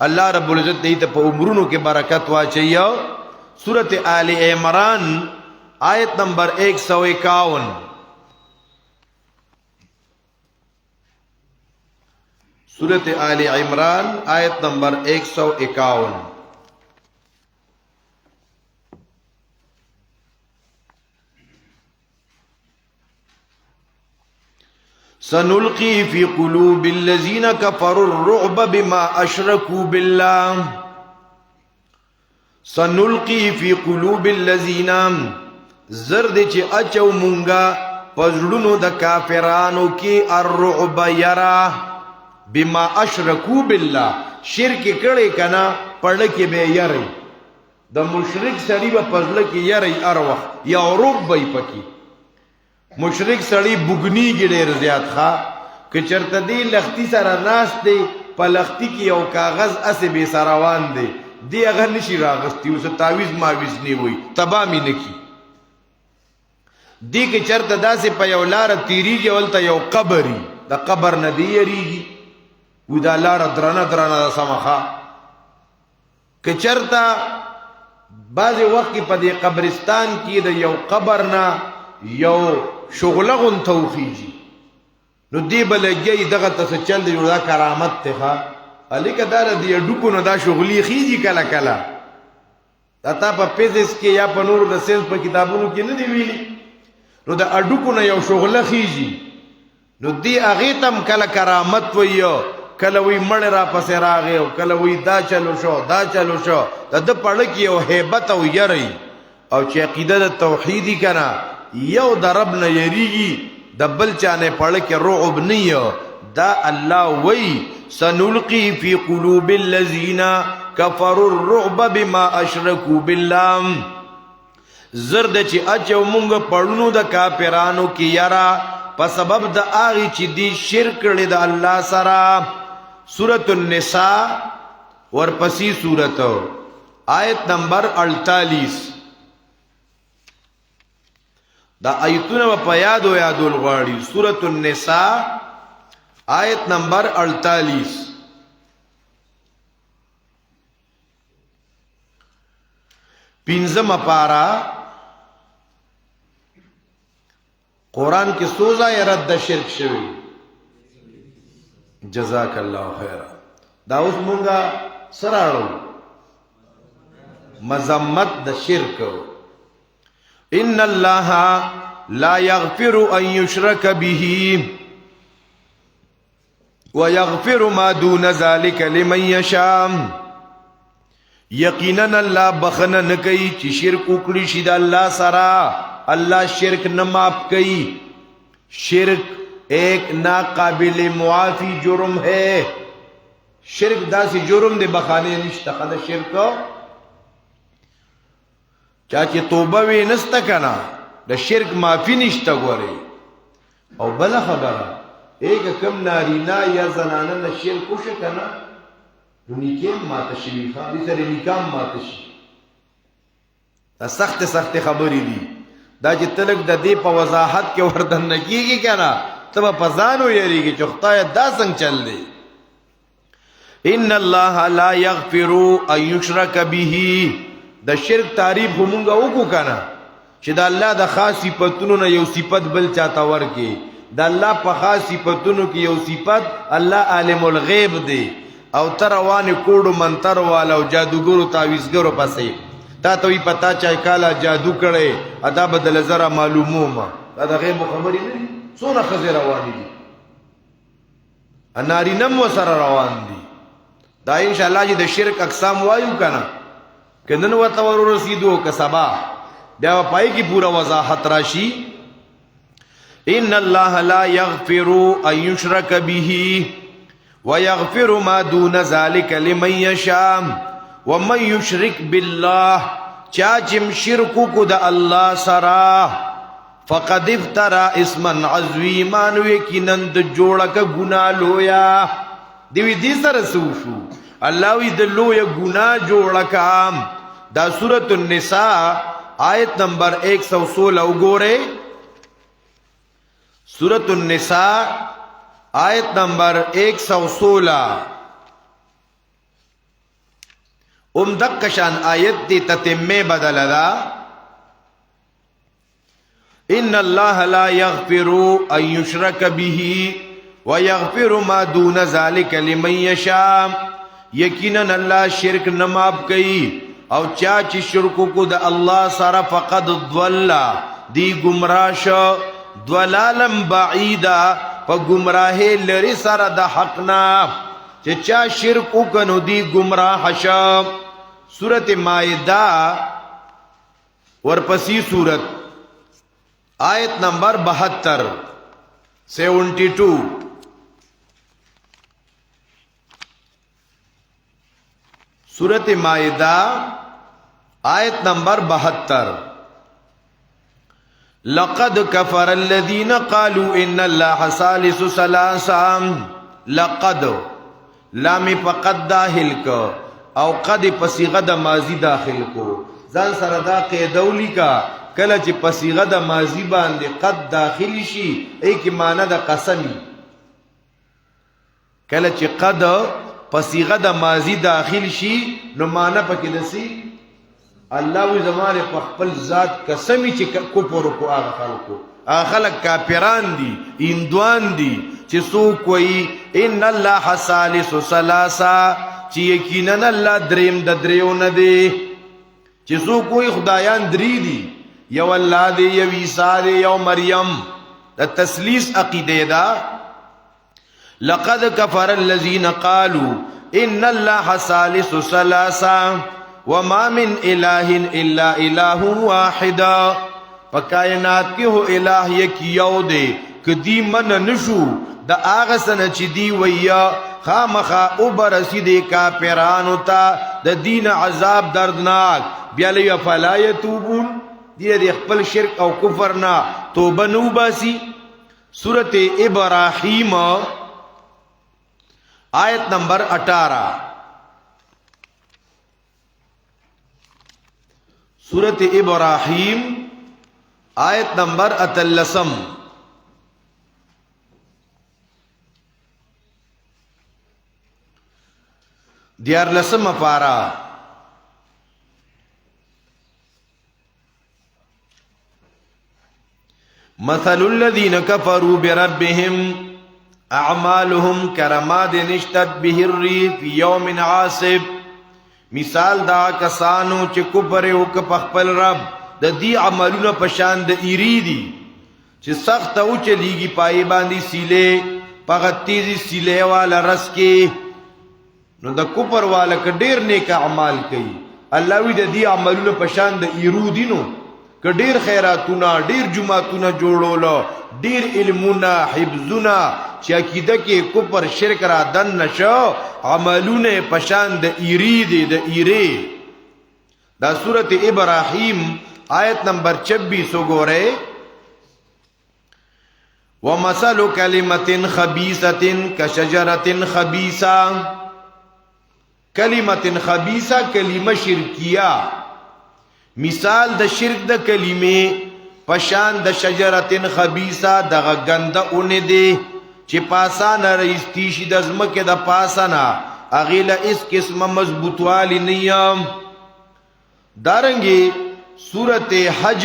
اللہ رب العزت دیتا پا عمرونو کے برکت واچئیو سورت آل عمران آیت نمبر 151 سورت آل عمران آیت نمبر 151 سنلقي في قلوب الذين كفروا الرعب بما أشركوا بالله سنلقي في قلوب الذين زرد چه اچو مونگا پزرونو دا کافرانو کی الرعب یرا بما أشركوا بالله شرک کڑے کنا پڑھکی بے یری دا مشرک سڑی با پزلکی یری اروخ یا رعب بای پکی مشرک سڑی بگنی گی دیر زیاد خواہ کہ چرت دی لختی سر ناس دے پا لختی کی او کاغذ اسے بے سروان دے دی اگر نشی راغستی اسے تاویز ماویز نہیں ہوئی تبامی نکی دی کہ چرت دا سے پا یو لار تیری گی ولتا یو قبری دا قبر ندی یریگی وی دا لار درنا درنا دا سمخا کہ چرتا بعض وقت پا دی قبرستان کی دا یو قبرنا یو شغلغن توخیجی نو دی بلگی دغتا سے چل دی دا کرامت تے خواہ علی که دار دی ڈوکو نو دا شغلی خیجی کلا کلا دا تا پا پیزس کے یا پا نور دا سیلز پا کتابونو کی ندی ویلی نو دا اڈوکو نو یو شغل خیجی نو دی اغیتم کلا کرامت ویو کله وی مړ را پسې راغی او کله وی دا چلو شو دا چلو شو د پړ کې یو هیبت او یری او چې عقیده د توحیدی کنا یو د رب نه یریږي د بل چانه پړ کې رعب نه دا الله وی سنلقي في قلوب الذين كفروا الرعب بما اشركوا بالله زرد چې اچو مونږ پړونو د کافرانو کې یرا په سبب د اغي چې دی شرک کړي د الله سره سورۃ النساء ورپسې سورۃ آیت نمبر 48 دا آیتونه په یادو غواړي سورۃ النساء آیت نمبر 48 پنځم پارا قرآن کی سوزا یا رد شرک شوی جزاک اللہ خیر دا اوس مونگا سراڑو مذمت د شرک ان اللہ لا یغفر ان یشرک به ویغفر ما دون ذلك لمن یشاء یقینا اللہ بخنه نکئی چی شرک اکڑی شید اللہ سرا اللہ شرک نہ معاف کئی شرک ایک ناقابل معافی جرم ہے شرک دا سی جرم دے بخانے نشتا خدا شرک چاچے توبہ وی نستا کنا دا شرک معافی نشتا گوری او بلا خبرہ ایک کم نارینا یا زنانا نا شرک کشا کنا نکیم ماتشوی خواہ دیسر نکام ماتشوی دا سخت سخت خبری دی دا چې تلک د دې په وضاحت کې وردن نکیږي کنه تب پزانو یریږي چې خدای دا څنګه چل دی ان الله لا یغفر ان یشرک به د شرک تعریف همغه وکړو کنه چې د الله د خاص صفاتونو نه یو صفت بل چاته ورکي د الله په خاص صفاتونو کې یو صفت الله عالم الغیب دی او تروان کوډو منتر والا او جادوګرو تعویذګرو پسې تا ته وی پتا چای کالا جادو کړي ادا بدل زرا معلومو ما دا د غیب خبرې نه څونه خزر روان دي اناری نم وسره روان دي دا ان شاء الله چې د شرک اقسام وایو کنه کندن ورته ور رسیدو که سبا بیا پای کی پورا وضاحت راشي ان الله لا یغفر ان یشرک به ويغفر ما دون ذلك لمن یشاء ومن یشرک بالله چاچم شرکو کو د الله سرا فقد افترا اسما عظیما یقینن د جوړک ګنا لویا دی دې سره سوشو الله وی د لویا ګنا جوړکام دا سورۃ النساء آیت نمبر 116 وګوره سورۃ النساء آیت نمبر 116 دکشان آیت دی تتمه بدل دا ان اللہ لا یغفر ان یشرک به ویغفر ما دون ذلك لمن یشاء یقینا اللہ شرک نماب کئی او چاچی شرکو کو دا اللہ سارا فقد ضل دی گمراش ضلالم بعیدا پا گمراہ لری سارا دا حقنا چا شرکو کنو دی گمراہ شام سورت مائدہ ورپسی سورت آیت نمبر 72 سورت مائدہ آیت نمبر 72 لقد کفر الذین قالوا ان اللہ ثالث ثلاثہ لقد لامی پا قد داخل کو او قد پسیغه د ماضی داخل کو ځان سره دا قیدولی کا کله چې پسیغه د ماضی باندې قد داخل شي ای کی معنی د قسمی کله چې قد پسیغه د ماضی داخل شي نو معنی پکې دسی الله وی زماره په خپل ذات قسمی چې کفر کو هغه خلکو خلق کافران دی اندوان دی چې سو کوئی ان الله ثالث ثلاثه چې یقینا الله دریم د دریو نه دی چې سو کوئی خدایان دری دی یو الله دی یو عیسی دی یو مریم د تسلیث عقیده دا لقد كفر الذين قالوا ان الله ثالث ثلاثه وما من اله الا اله واحد. پکائنات کې هو الہ یک یو دی کدی من نشو د هغه سنه چې دی ویا خامخا اوبرسی دی کافرانو ته د دین عذاب دردناک بیا لیا فلا یتوبون دی د خپل شرک او کفر نه توبه نو باسی. سورۃ ابراہیم آیت نمبر 18. سورۃ ابراہیم آیت نمبر 13. دیارلسم پارا. مثل الذين كفروا بربهم اعمالهم كرماد اشتدت به الريح في يوم عاصف. مثال دا کسانو چې کفر وکړ په خپل رب د دې عملونه په شان د ایری دي چې سخت او چلیږي پای باندې سیله پغه تیزی سیله والا رس کې. نو د کفر والا ک ډیر نیک اعمال کوي الله وی د دې عملونه په شان د ایرو دي. نو ک ډیر خیراتونه ډیر جمعتونه جوړولو ډیر علمونه حفظونه چې عقیده کې کفر شرک را دن نشو عملونه په شان د ایری دي د ایری. دا سورۃ ابراہیم آیت نمبر 26 وګوره. ومثل کلمۃ خبیثۃ کشجرۃ خبیثہ. کلمۃ خبیثہ کلمه شرکیہ مثال د شرک د کلمه پشان د شجرۃ خبیثہ دغه گنده اون دی چې پاسانه رئیستی شي د زمکه د پاسانه اغیله اس قسمه مضبوطوالی نیم. دارنگی سورت حج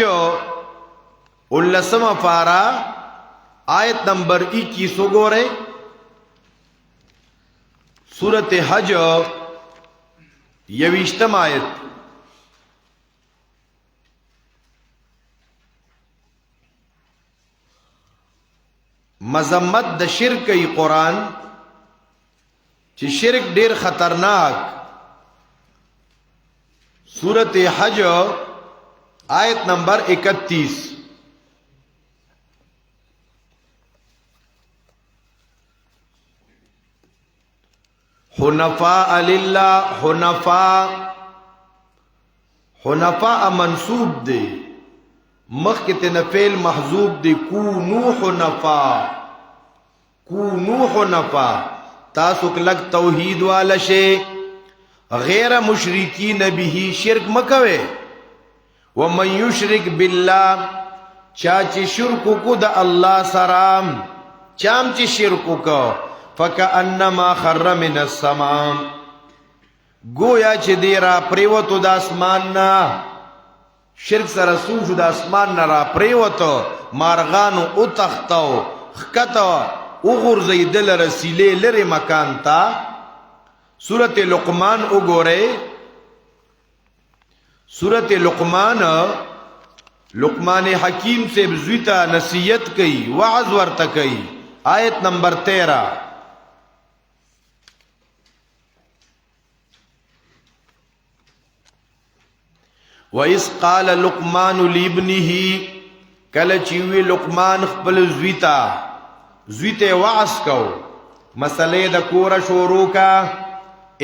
19 پارا آیت نمبر 21 گورے. سورت حج 20 آیت. مذمت د شرک ای قرآن چې شرک ډیر خطرناک. سورت حج آیت نمبر 31. حنفاء للہ. حنفاء منصوب دے مخکت نفیل محذوب دے. کونو حنفاء تاسو کلک توحید والا شے غیر مشرکین به شرک مکوے. ومن یشرک باللہ چاچی شرکو کو دا اللہ سرام چام چی شرکو کو فکأنما خر من السماء گویا چی دیرا پریوتو دا اسمان نا شرک سر سوشو دا اسمان نا را پریوتو مارغانو اتختو خکتو اغرزی دل رسیلے لر مکان تا. سورت لقمان اگورے. سورت لقمان حکیم سے بزویتا نصیحت کئی وعظ ورتا کئی. آیت نمبر 13. وَإِذْ قَالَ لُقْمَانُ لِابْنِهِ کل چیوی لقمان خپل زویتے وعظ کو مسئلے دا کورا شورو کا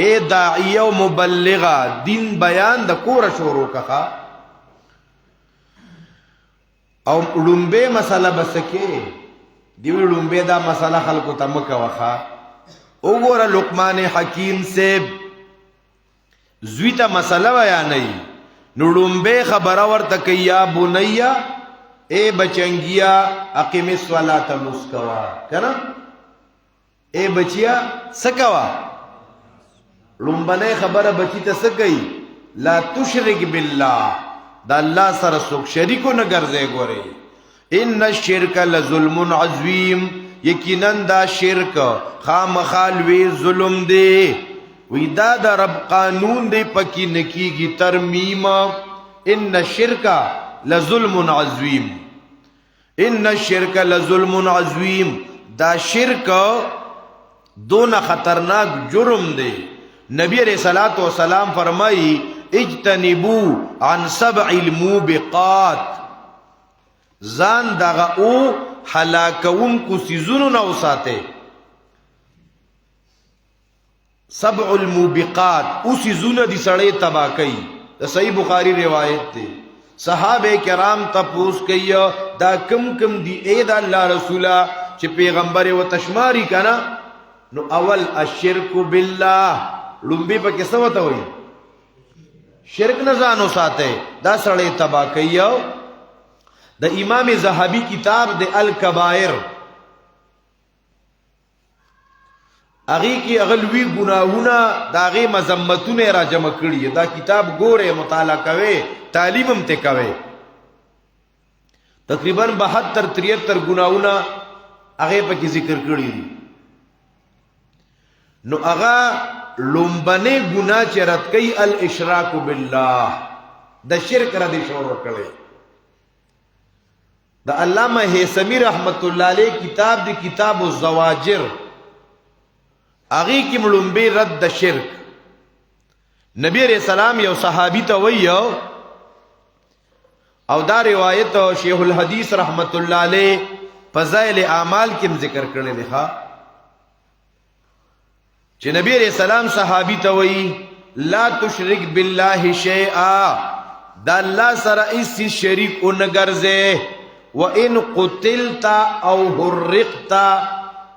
اے داعیہ و مبلغہ دین بیان دا کورا شورو کا خوا او لنبے مسئلہ بسکے دیوی لنبے دا مسئلہ خلقو تمکا وخوا. او گورا لقمان حکیم سے زویتا مسئلہ بیانی نو لنبے خبرور تکی یا بنیا اے بچنگیا اقیم الصلاة مسکوا کنا اے بچیا سکوا. لنبنے خبر بچی تا سکی لا تشرک باللہ دا اللہ سر سوک شریکو نگرزے گورے. ان الشرک لظلم عظیم یقیناً دا شرک خام خالوی ظلم دے. وی دا دا رب قانون دے پکی نکی گی ترمیم. ان الشرک لظلم عظیم. ان الشرک لظلم عظیم دا شرک دون خطرناک جرم دے. نبی علیہ الصلوۃ والسلام فرمائی اجتنبو عن 7 الموبقات، ځان دغه او هلاکون کو سيزونو نه وساته. 7 الموبقات او سيزونه دي سړی تبا کوي. د صحیح بخاری روایت دی. صحابه کرام تپوس کوي دا کم دی اے دا الله رسولا چې پیغمبر و تشماری کنا. نو اول الشرک بالله، لومبي پکې څه وته وي؟ شرک نه ځان وساته، دا سړی تبا کوي. د امام زهبي کتاب د الکبائر اغي کی اغلوی گناہونا داغه مذمتونه را جمع کړي. دا کتاب ګوره، مطالعه کوي، تعلیم هم ته کوي. تقریبا 72-73 گناہونا هغه په کې ذکر کړي دي. نو هغه لومبنه ګناه چې رد کوي الاشراک بالله، د شرک را دي شروع کړي. د علامه هیثمی رحمت الله علیه کتاب دی کتاب الزواجر، اغي کی ملومبی رد د شرک. نبی علیہ السلام یو صحابی ته ویو، او دا روایت شیخ الحدیث رحمت الله علیه فضائل اعمال کې ذکر کړل دی چې نبی علیہ السلام صحابی ته وی لا تشرک بالله شیئا، دا الله سره هیڅ شریک اونګرځه. وان قتلت او حرقت،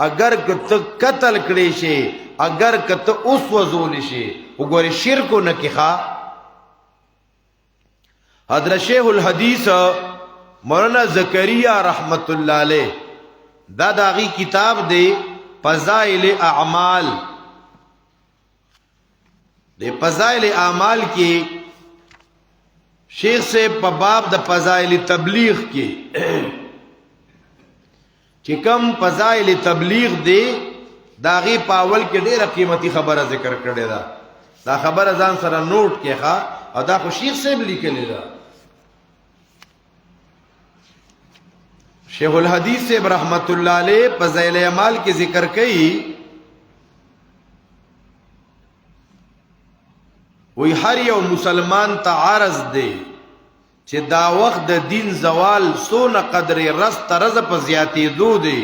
اگر کته قتل کړي شي، اگر کته اوس وزول شي. وګوره شرک نه کیخه. حضرت شیخ الحدیث مولانا زکریا رحمت الله علیه دا داغي کتاب دی فضائل اعمال. د فضائل اعمال کې شیخ سے په باب د فضائل تبلیغ کې چې کم فضائل تبلیغ دی داغي پاول کې ډېره قیمتي خبره ذکر کړې ده. دا خبره ځان سره نوٹ کې ښا، او دا خو شیخ صاحب لیکلې ده. شیخ الحدیث صاحب رحمت الله علیه فضائل اعمال کې ذکر کړي، وی هر یو مسلمان ته عرض دی چې دا وخت د دین زوال سونه قدر رس ترز په زیاتې دو دی.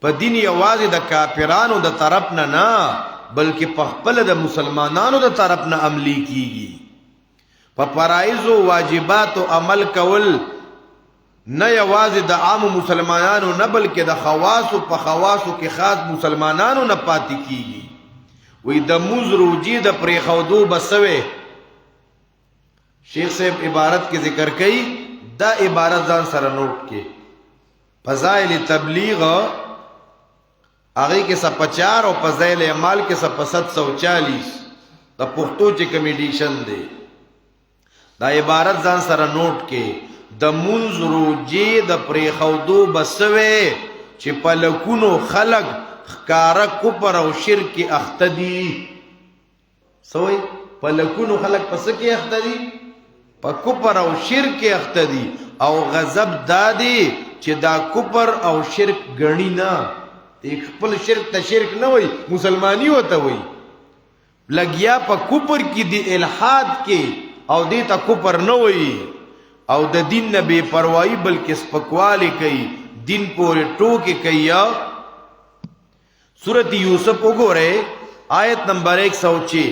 په دین یوازې د کافرانو د طرف نه نه، بلکې په خپل د مسلمانانو د طرف نه عملی کیږي. په فرایض او واجبات او عمل کول نه یوازې د عام مسلمانانو نه، بلکې د خواص او په خواصو کې خاص مسلمانانو نه پاتې کیږي. وی د موز روجی د پریخودو بسوي. شیخ صاحب عبارت کې ذکر کړي، دا عبارت ځان سره نوٹ کې. فضائل تبلیغ هغه کې 750 او فضائل اعمال کې 740 د پښتو چې کمیډیشن دی. دا عبارت ځان سره نوٹ کې. د موز روجی د پریخودو بسوي چې په لکونو خلق خکارا کفر او شرک اختدی. سوئی پلکونو خلق پس کی اختدی، پا کفر او شرک اختدی. او غضب دادی چې دا کفر او شرک گنی نا، ایک پل شرک تا شرک نوئی، مسلمانی ہوتا ہوئی. لگیا پا کفر کی دی الحاد کی، او دیتا کفر نوئی. او د دین نبی پروائی بلکہ سپکوالی کئی، دین پوری ٹوکی کئی. سورت یوسف وګوره آیت نمبر 106.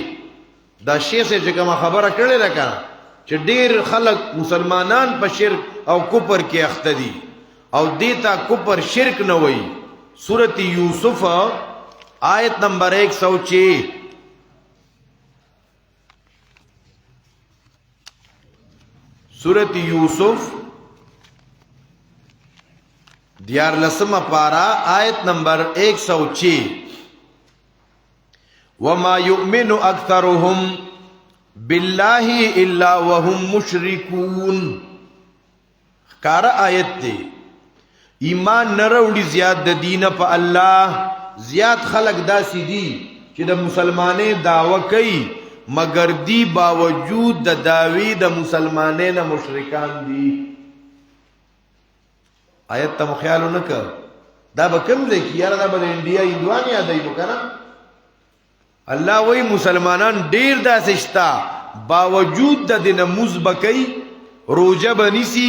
دا شیخ سے چې کومه خبره کړې ده کنه چې ډیر خلک مسلمانان په شرک او کفر کې اخته دي، او دیتا کفر شرک نه وای. سورت یوسف آیت نمبر 106. سورت یوسف 14 پارا آیت نمبر 106. وما يؤمن اكثرهم بالله الا وهم مشركون. کارا آیت دی. ایمان نروڑی زیاد د دین پا اللہ. زیاد خلق داسی دی چې د مسلمانې دعوه کوي، مگر دی باوجود د دعوی د مسلمانې نه مشرکان دی. آیت تا مخیالو نکر دا به کوم ځای کې یاره دا به د انډیا هندوان یادوي نو که نه الله وایي مسلمانان ډېر داسې شته باوجود د دې نه مونځ به کوي روژه به نیسي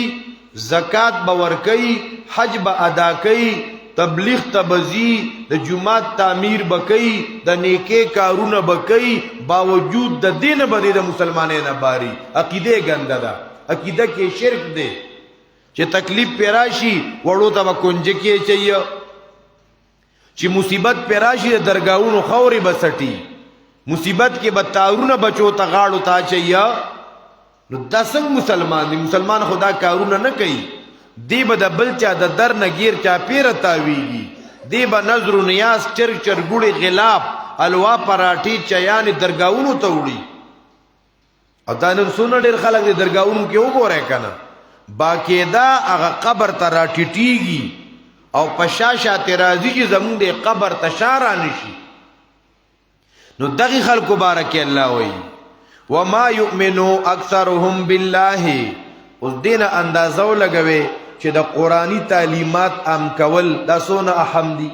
زکات به ورکوي حج به ادا کوي تبلیغ ته به ځي د جومات تعمیر به کوي د نیکۍ کارونه به کوي باوجود د دې نه به د مسلمانۍ نه باري عقیده ګنده ده عقیده کې شرک دی چې تکلیف پې راشي وړو ته به کنجه کې اچوي چې مصیبت پې راشي د درګاهونو خاورې به څټي مصیبت کې به تارونه بچو ته غاړو ته اچوي نو دا څنګه مسلمان دی مسلمان خدا کارونه نه کوي دی به د بل چا د در نه گیر چا پیره تاویږي دی به نظر و نیاز چرګ چرګوړي غلاف الوا پراټي چیانې درګاهونو ته وړي او دا نن څونه ډېر خلک دی درګاهونو کې وګورئ که نه باقاعده هغه قبر ته راټیټېږي او په شا شاته راځي چې زمونږ د قبر ته شا رانشي نو دغې خلکو باره کې الله وایي وما یؤمنو اکثرهم بالله اوس دینه اندازه ولګوي چې د قرآنی تعلیمات عام کول دا څونه اهم دي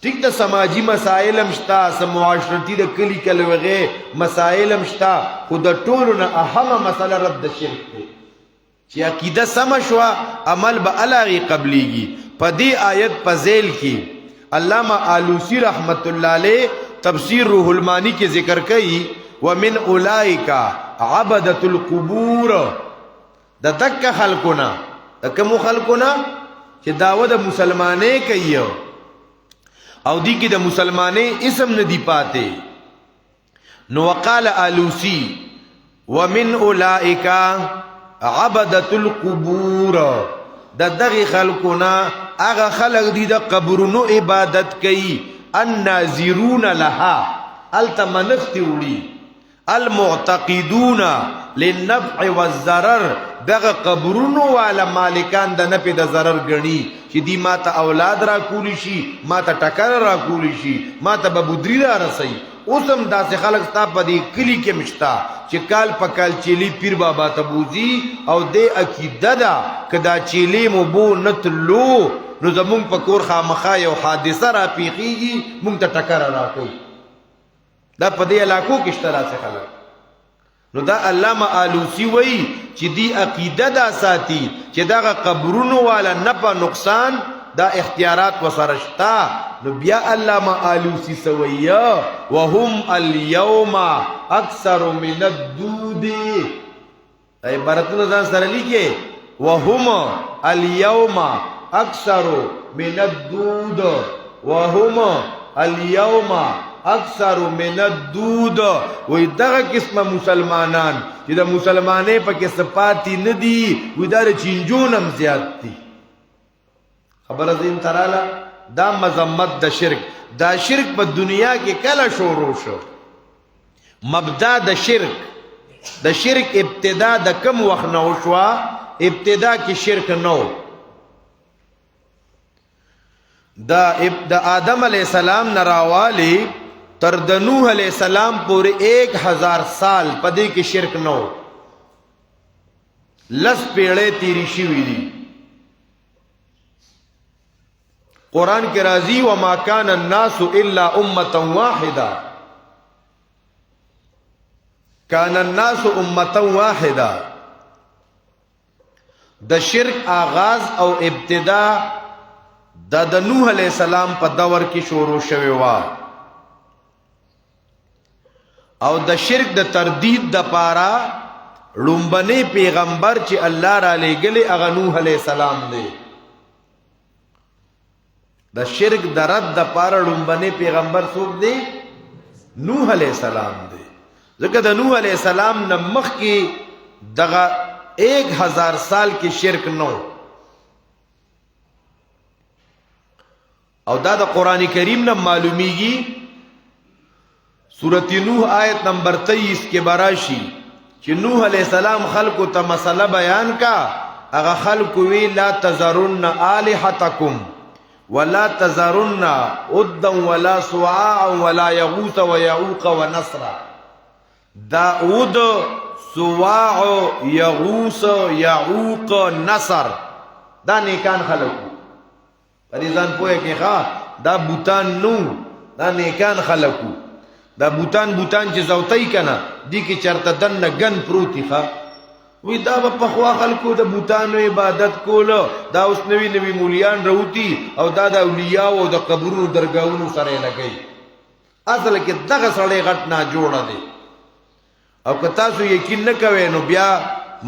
ټیک د سماجی مسائل هم شته سم معاشرتي د کلی کلوغه مسائل هم شته خو د ټولو نه اهمه مسله رد شرک دی چې عقیده سم شوه عمل به الهغې قبلیږي په دې آیت په ذیل کې علامه آلوسی رحمت الله علیه تفسیر روح المانی کې ذکر کوي ومن اولئک عبدة القبور د دک خلقنا د کوم خلقنا چې داوه د مسلمانې کوي او دی کې د مسلمانې اسم نه دی پاتې نو وقال آلوسی ومن اولئک عبدة القبور د دغه خلقنا هغه خلق دي د قبرونو عبادت کوي الناظرون لها التمنختی وړي المعتقدون للنفع والضرر دغه قبرونو والا مالکان د نفع د ضرر غني چې دی ماته اولاد را کولی شي ماته ټکر را کولی شي ماته ببودری را رسي اوسم داسې خلک ستا په دې کلی کې مشتا چې کال په کال چيلي پیر بابا ته بوزي او د عقیده ده کدا چيلي مو بو نتلو نو زمونږ په کور خامخا یو حادثه را پیښیږي مونږ ته ټکر را کوي دا په دې علاقو کې شته داسې خلک نو دا علامه آلوسی وایي چې دی عقیده دا ساتي چې دغه قبرونو والا نفع نقصان دا اختیارات وسره شته نو بیا علامه آلوسی سویه وهم اليوم اکثر من الدود عبارتونه ځان سره لیکي وهم اليوم اکثر من الدود وهم اليوم اکثر من الدود وی دغه قسمه مسلمانان چې د مسلمانې په کې صفاتی نه دي وی دا چینجونم زیات دي خبره زین تراله دا مذمت د شرک دا شرک په دنیا کې کله شروع شو مبدا د شرک ابتدا د کم وخت نه وشوه ابتدا کې شرک نو د آدم علیہ السلام نراوالی تر د نوح علیہ السلام پورې 1000 سال پدې کې شرک نو لس پیړې تیری شوې دي قرآن کې راځي وما كان الناس الا امه واحده كان الناس امه واحده د شرک آغاز او ابتدا د نوح علیہ السلام په دور کې شروع شوی و او د شرک د تردید د پاره لومبني پیغمبر چې الله را لېږلی هغه نوح علیہ السلام دی د شرک د رد د پاره لومبني پیغمبر څوک دی نوح علیہ السلام دی ځکه د نوح علیہ السلام نه مخکې دغه 1000 سال کې شرک نو او دا د قرآن کریم نه معلومیږي سورۃ نوح آیت نمبر 23 کې براشي چې نوح علیہ السلام خلقو ته مسله بیان کا هغه خلق وی لا تذرن الہتکم ولا تذرن عدا ولا سواع ولا یغوث ویعوق ونصر داود سواع یغوث یعوق نصر دا نیکان خلقو پدې ځان پوهه کې ښا دا بوتان نو دا نیکان خلقو دا بوتان چې زوتای کنه دی کې چرته دنه ګن پروتي ښا وی دا په خوا خلقو د بوتانو عبادت کولو دا اوس نوی مولیان راوتی او دا د اولیاء او د قبرونو درگاہونو سره لګي اصل کې دغه سړی غټ نه جوړه دی او که تاسو یقین نه کوئ نو بیا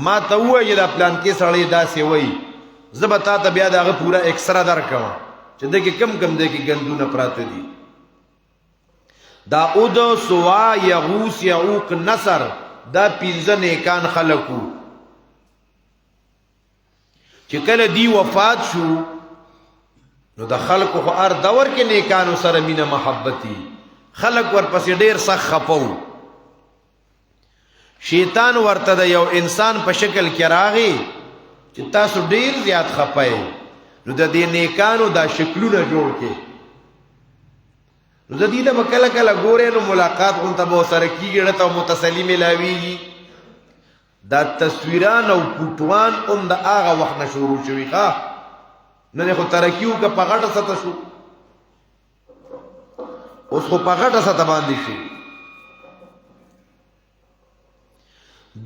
ما ته وایي دا پلان کې سړی داسې وایي زه به تا ته بیا دغه پوره اکسره درکوم چې دغه کم دی کې ګندونه پراته دي دا اود سوا یغوس یعوق نصر دا پنځه نیکان خلقو چې کله دی وفات شو نو د خلقو خو ار دور کې نیکانو سره مینه محبتي خلق ورپسې ډیر سخت خپو شیطان ورته د یو انسان په شکل کې راغی چې تاسو ډیر زیات خپای نو د دې نیکانو دا شکلونه جوړ کې نو د دې نه کله کله ګورې نو ملاقات غونته به سره کیږي ته متسلی ملاوي دا تصویران او پټوان هم د هغه وخت نه شروع شوي ښا نه خو ترکیو که په غټه سطح شو اوس خو په غټه سطح باندې شو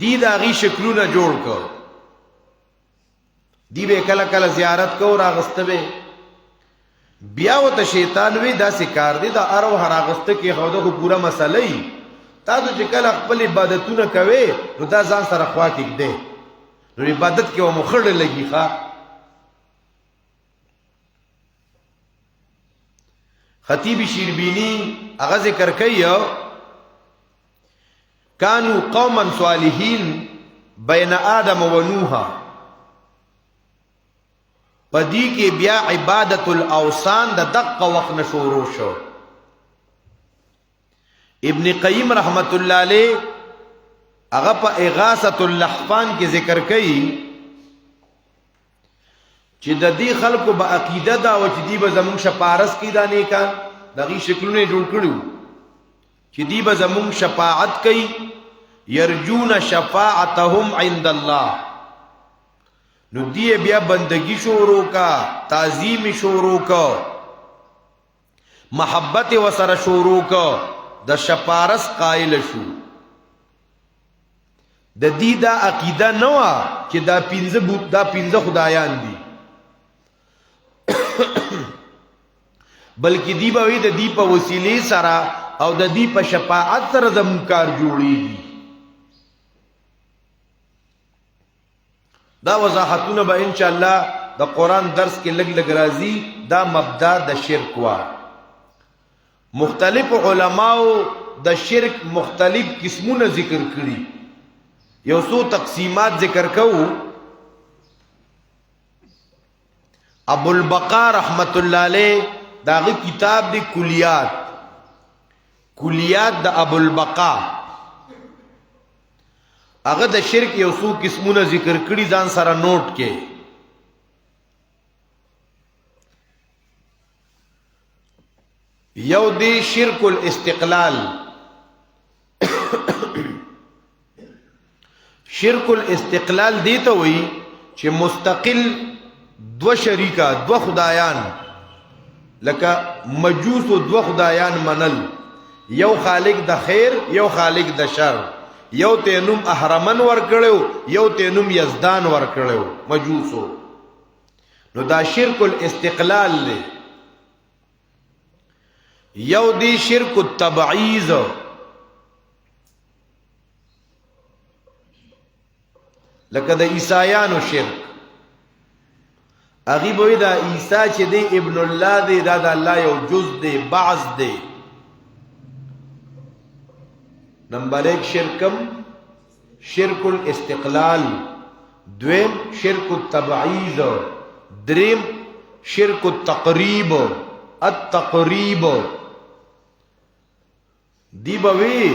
دی د هغې شکلونه جوړ کړ دی به کله کله زیارت کو راغسته به بیا ورته شیطان وی داسې کار دی دا ارو هراغسته کې خو د پوره مسله تاسو چې کله خپل عبادتونه کوي نو دا ځان سره خوا کې دی نو عبادت کې و مخړه لګي ښا خطیب شیربینی هغه ذکر کوي کانوا قوما صالحین بین آدم و نوح پدی کې بیا عبادت الاوثان د دقه وخت نشورو شو ابن قیم رحمت الله علیه هغه په اغاثۃ اللحفان کې ذکر کوي چې د دې خلکو به عقیده دا و چې دی به زمون شپارس کی دانه کا دغه شکلونه جوړ کړو چې دی به زمون شفاعت کوي يرجون شفاعتهم عند الله نو دی بیا بندگی شروع کا تعظیم شروع کا محبت وسره شروع کا د شپارس قائل شو د دې دا عقیده نه و چې دا پنځه خدایان دي بلکې دی به د دې په وسیله سره او د دې په شفاعت سره د منکر جوړیږي دا وضاحتونه به ان شاء الله د قران درس کې لګ لګ راځي دا مبدا د شرک وا مختلف علماو د شرک مختلف قسمونه ذکر کړي یو څو تقسیمات ذکر کوو ابو البقاء رحمت الله علیه داغه کتاب دی کلیات د ابو البقاء هغه د شرک یو څو قسمونه ذکر کړي ځان سره نوٹ کې یو دی شرک الاستقلال شرک الاستقلال دی ته وی چې مستقل دو شریکا دو خدایان لکه مجوس و دو خدایان منل یو خالق د خیر یو خالق د شر یو تینوم احرمن ور کړو یو تینوم یزدان ور کړو مجوسو نو دا شرک الاستقلال دی یو دی شرک التبعیض لکه د عیسایانو شرک اغي بوی دا عیسی چې دی ابن الله دی دا د الله یو جز دی بعض دی نمبر 1 شرکم شرک الاستقلال دویم شرک التبعیض دریم شرک التقریب دی بوی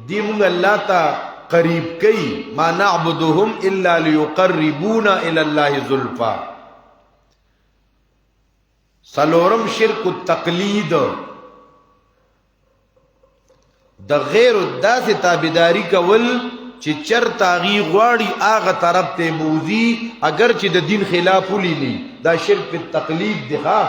دی مونږ الله ته قریب کئی ما نعبدهم الا ليقربونا الى الله زلفا سلورم شرک التقلید د غیر داسې تابعداري کول چې چرته غي غواړي هغه طرف ته موزي اگر چې د دین خلاف ولینی دا شرک التقلید دی ښا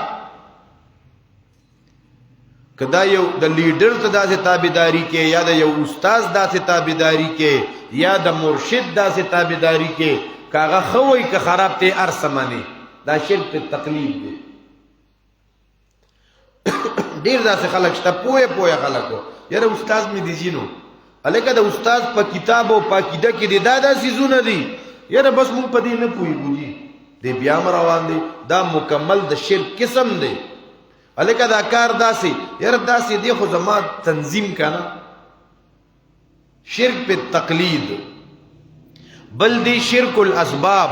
کدا یو د لیډر ته داسې تابعداري کې یا د یو استاد داسې تابعداري کې یا د مرشد داسې تابعداري کې کاغه خوي که خراب ته ارسمنه دا شرک تقلید دی ډیر داسې خلک شته پوهه خلکو یاره استاد می دي جنو الکه د استاد په کتاب او په عقیده کې د دادا سيزونه دي یاره بس مونږ په دې نه پوهیږو جی دې بیا روان دي دا مکمل د شرک قسم دی الکه دا کار داسې یاره داسې دی خو زما تنظیم کنه شرک په تقلید بل دی شرک الاسباب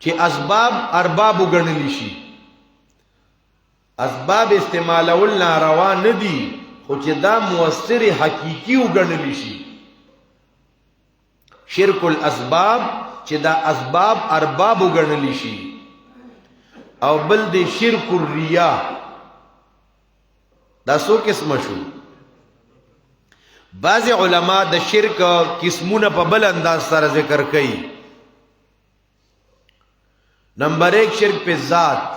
چې اسباب ارباب وګڼل شي اسباب استعمالول ناروا نه دي خو چې دا مؤثر حقيقي وګڼل شي شرک الاسباب چې دا اسباب ارباب وګڼل شي او بل دی شرک الریا دا سو قسم شو بعض علما د شرک قسمونه په بل انداز سره ذکر کوي نمبر 1 شرک په ذات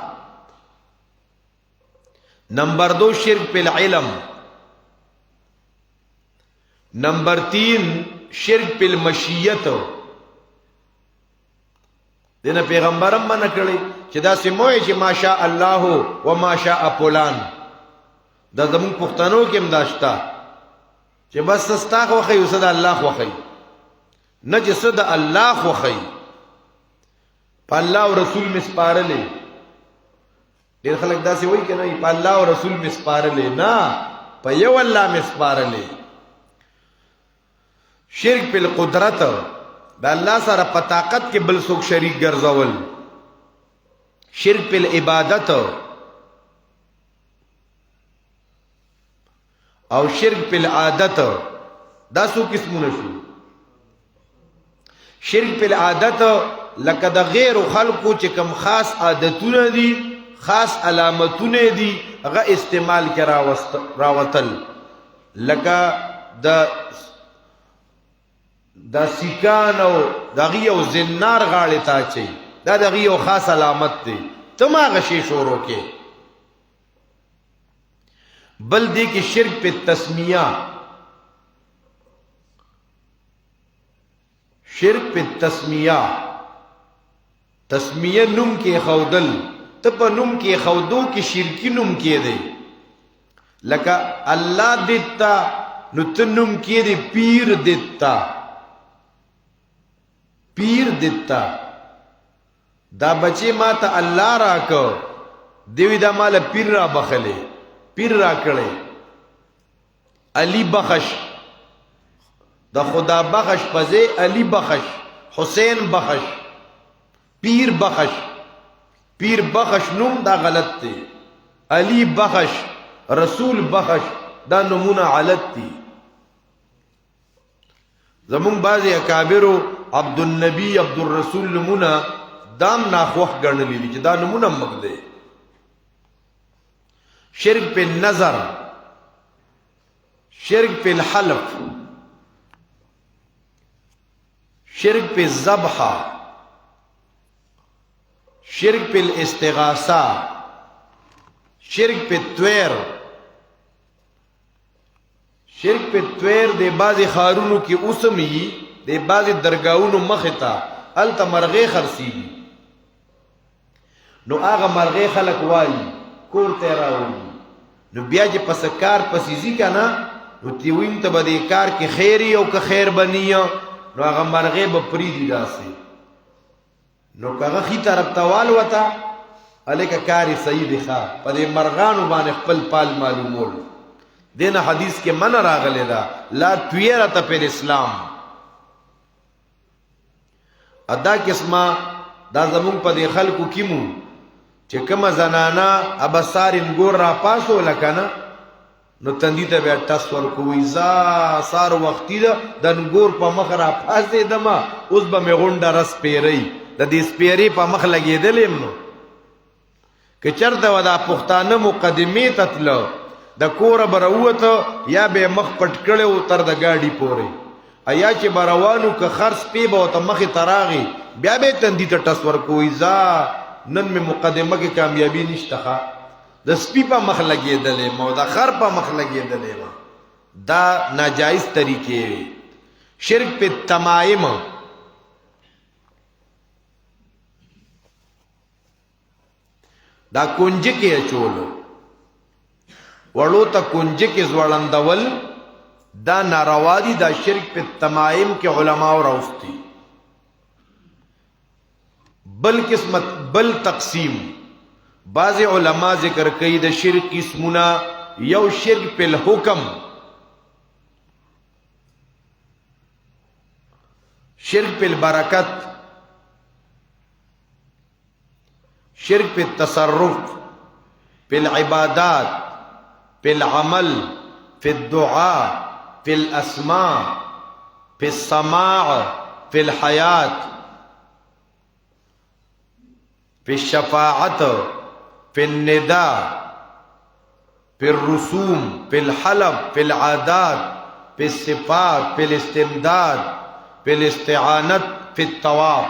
نمبر 2 شرک په علم نمبر 3 شرک په مشیت دنه پیغمبرم منع کړی چې دا سموي چې ماشاء الله و ماشاء فلان دا زمون پښتنو کې امداشتا چې بس سستا خو خي وسد الله خو خي نه چې صد الله خو خي په الله او رسول مسپارلې ډېر خلک دا سی وایي کنه په الله او رسول مسپارلې نه په یو الله مسپارلې شرک په قدرت دا الله سره په طاقت کې بل څوک شریک ګرځول شرک په عبادت او شرک په عادت دا څو قسمونه شو شرک په عادت لکه د غیر خلقو چې کم خاص عادتونه دي خاص علامتونه دي هغه استعمال کرا راوتل لکه د سیکانو دغه یو زنار غاړه تا چي دا دغه یو خاص علامت دی تما غشي شورو کې بل دی کې شرک په تسمیه شرک په تسمیه تسمیه نوم کې خودل ته په نوم کې خودو کې شرکی نوم کې دی لکه الله دیتا نو ته نوم کې دی پیر دیتا پیر دیتا دا بچی ما ته الله راکو دیوی دا مال پیر را بخله پیر را کړي علی بخش دا خدا بخش پزے علی بخش حسین بخش پیر بخش نوم دا غلط دی علی بخش رسول بخش دا نمونه غلط دی زمون بعضی اکابرو عبد النبی عبد الرسول نمونه دام ناخوخ ګڼلې دي چې دا نمونه مګ دی شرک په نظر شرک په الحلف شرک په ذبح شرک په الاستغاثه شرک په تویر شرک په تویر د بعضی خارونو کې اوسمي د بعضی درگاہونو مختا الته مرغې خرسي نو هغه مرغې خلق وایي کور ته راوړي نو بیا چې پس کار پسیزي کنه نو تیوین ته به دې کار کې خیری او که خیر بنیه نو هغه مرغې به پریدي داسې نو هغه خي طرف توال وتا الکه کاری صحیح دی ښا په دې مرغانو باندې خپل پال معلومول دینه حدیث کې من راغلی دا لا تویرته په اسلام ادا قسمه دا زمون په دې خلکو کې مو چې کومه زنانا ابصارین ګور را پاسو لکنه نو تندی ته بیا ټاس ورکوي زا سار وختي د ګور په مخ را پاسې دما اوس به مې غونډه رس پیری د دې سپیری په مخ لګېدلې نو که چرته ودا پښتانه مقدمه تتلو د کور بروته یا به مخ پټ کړو تر د گاډي پورې ایا چې بروانو که خرڅ پی به ته مخ تراغي بیا به تندی ته ټاس ورکوي زا نن می مقدمه کې کامیابی نشته ښه د سپي په مخ لګېدلې ما د خر په مخ لګېدلې ما دا ناجایز طریقې شرک په تمائم دا کونجه کې اچولو وړو ته کونجه کې زوړندول دا ناروا دي دا شرک په تمائم کې علما او راوستي بل قسمت بل تقسیم بعض علما ذکر کوي د شرک قسمونه یو شرک په الحکم شرک په البرکت شرک په التصرف په العبادات په العمل في الدعاء في الأسماء في السماع في الحياة في الشفاعة في النداء في الرسوم في الحلب في العادات في الصفات في الاستمداد في الاستعانة في الطواف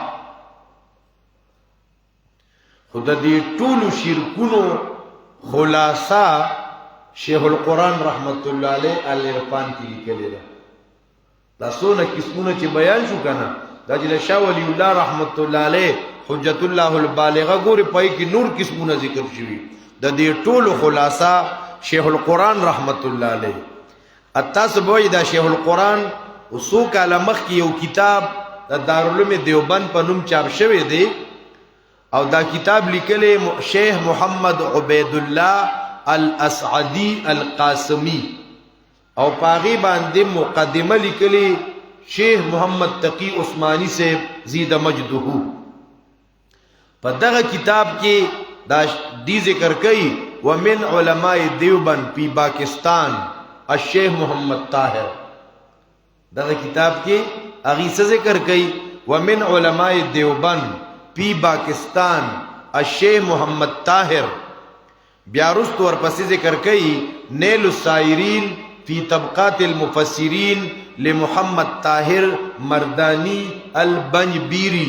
خود دې ټول شرکونو خلاصہ شیخ القرآن رحمت الله علیه العرفان کې لیکلی ده دا څونه قسمونه چې بیان شو کنه دا چې شاه ولی الله رحمت الله علیه حجت الله البالغه ګوري پای کې نور قسمونه ذکر شوي د دې ټولو خلاصہ شیخ القرآن رحمت الله علیه التاسو بوئی دا شیخ القرآن وسو کاله مخ کې یو کتاب د دارالعلوم دیوبند په نوم چاپ شوی دی او دا کتاب لیکلی شیخ محمد عبید الله الاسعدی القاسمی او پاغي باندې مقدمه لیکلی شیخ محمد تقی عثمانی سے زید مجدہ په دغه کتاب کې دا دی ذکر کوي ومن علماء دیوبند پی پاکستان الشیخ محمد طاهر دغه کتاب کې اغي څه ذکر کوي ومن علماء دیوبند پی پاکستان الشیخ محمد طاهر بیا رست ورپسې ذکر کوي نیل السائرین فی طبقات المفسرین لمحمد طاهر مردانی البنجبیری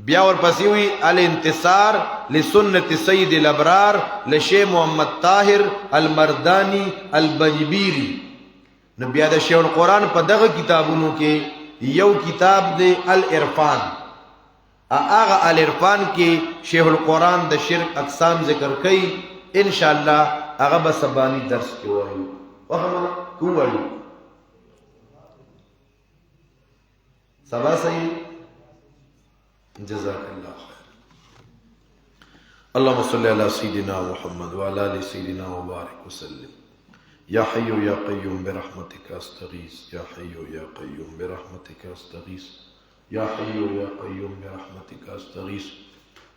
بیا ورپسې وی الانتصار لسنت سید الابرار لشیخ محمد طاهر المردانی البنجبیری نو بیا د شیخ القرآن په دغه کتابونو کې یو کتاب دی العرفان اغه العرفان کې شیخ القرآن د شرک اقسام ذکر کوي ان شاء الله هغه به سبانی درس کې وایو وهمه کوایو سبا صحیح جزاك الله خير اللهم صل على سيدنا محمد وعلى ال سيدنا وبارك وسلم يا حي يا قيوم برحمتك استغيث يا حي يا قيوم برحمتك استغيث يا حي يا قيوم برحمتك استغيث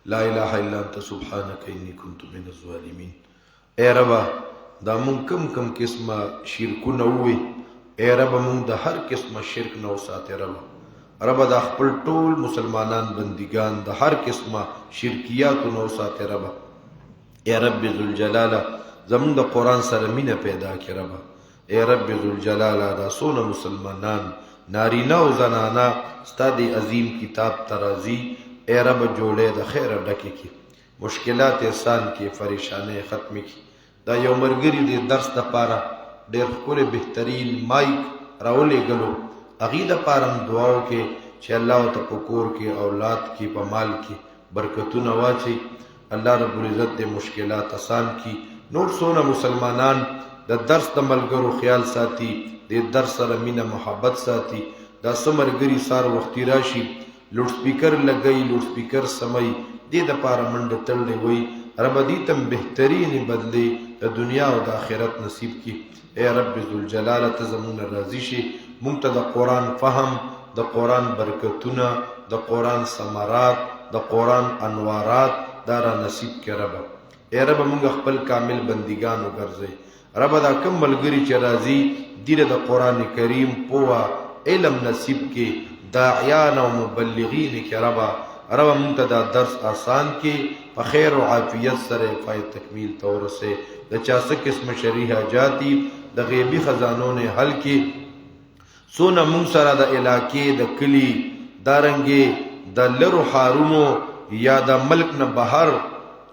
لا اله الا انت سبحانك اني كنت من الظالمين اے رب دا مون کم قسمه شرکونه وي اے رب مون د هر قسمه شرک نو ساتي رب دا خپل ټول مسلمانان بندگان د هر قسمه شرکیات نو ساتي اے رب ذوالجلال زمون د قران سره مینه پیدا کړه رب اے رب ذوالجلال دا سونه مسلمانان نارینا او زنانا ستادي عظیم کتاب ترازی اے رب جوړه د خیر ډکه کی مشکلات آسان کی پریشانه ختم کی دا یو مرګری د درس د پاره ډېر کوله بهترین مایک راولې غلو اغیده پارم دعاو کې چې الله ته پکور کې اولاد کې په مال کې برکتونه واچي الله رب العزت د مشکلات آسان کی نور سونه مسلمانان د درس د ملګرو خیال ساتي د درس سره مینه محبت ساتي دا سمرګری سار وختي راشي لوډ سپیکر لګي لوډ سپیکر سمي دې د پاره منډه تړلې وي رب دې تم بهترین بدلی د دنیا او د آخرت نصیب کی اے رب ذوالجلال ته زمون راضي شي مونږ ته د قران فهم د قران برکتونه د قران ثمرات د قران انوارات دارا نصیب کې رب اے رب مونږ خپل کامل بندگان وګرځي رب دا کم ملګری چې راضي دې د قران کریم پوها علم نصیب کې داعیان او مبلغین کې رب مونږ ته دا درس آسان کې په خیر او عافیت سره فائد تکمیل تور سے د چا څه قسم شریعه حاجاتی د غیبی خزانو نه حل کې سونه مونږ سره د علاقې د کلی دارنګي د لرو حارونو یا د ملک نه بهر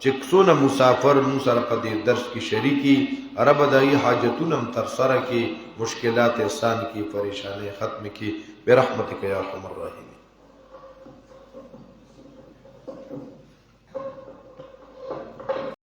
چې څونه مسافر مون سره په دې درس کې شریکی رب دای حاجتونه تر سره کې مشکلات آسان کې پریشانه ختم کې برحمتک یا ارحم الراحمین.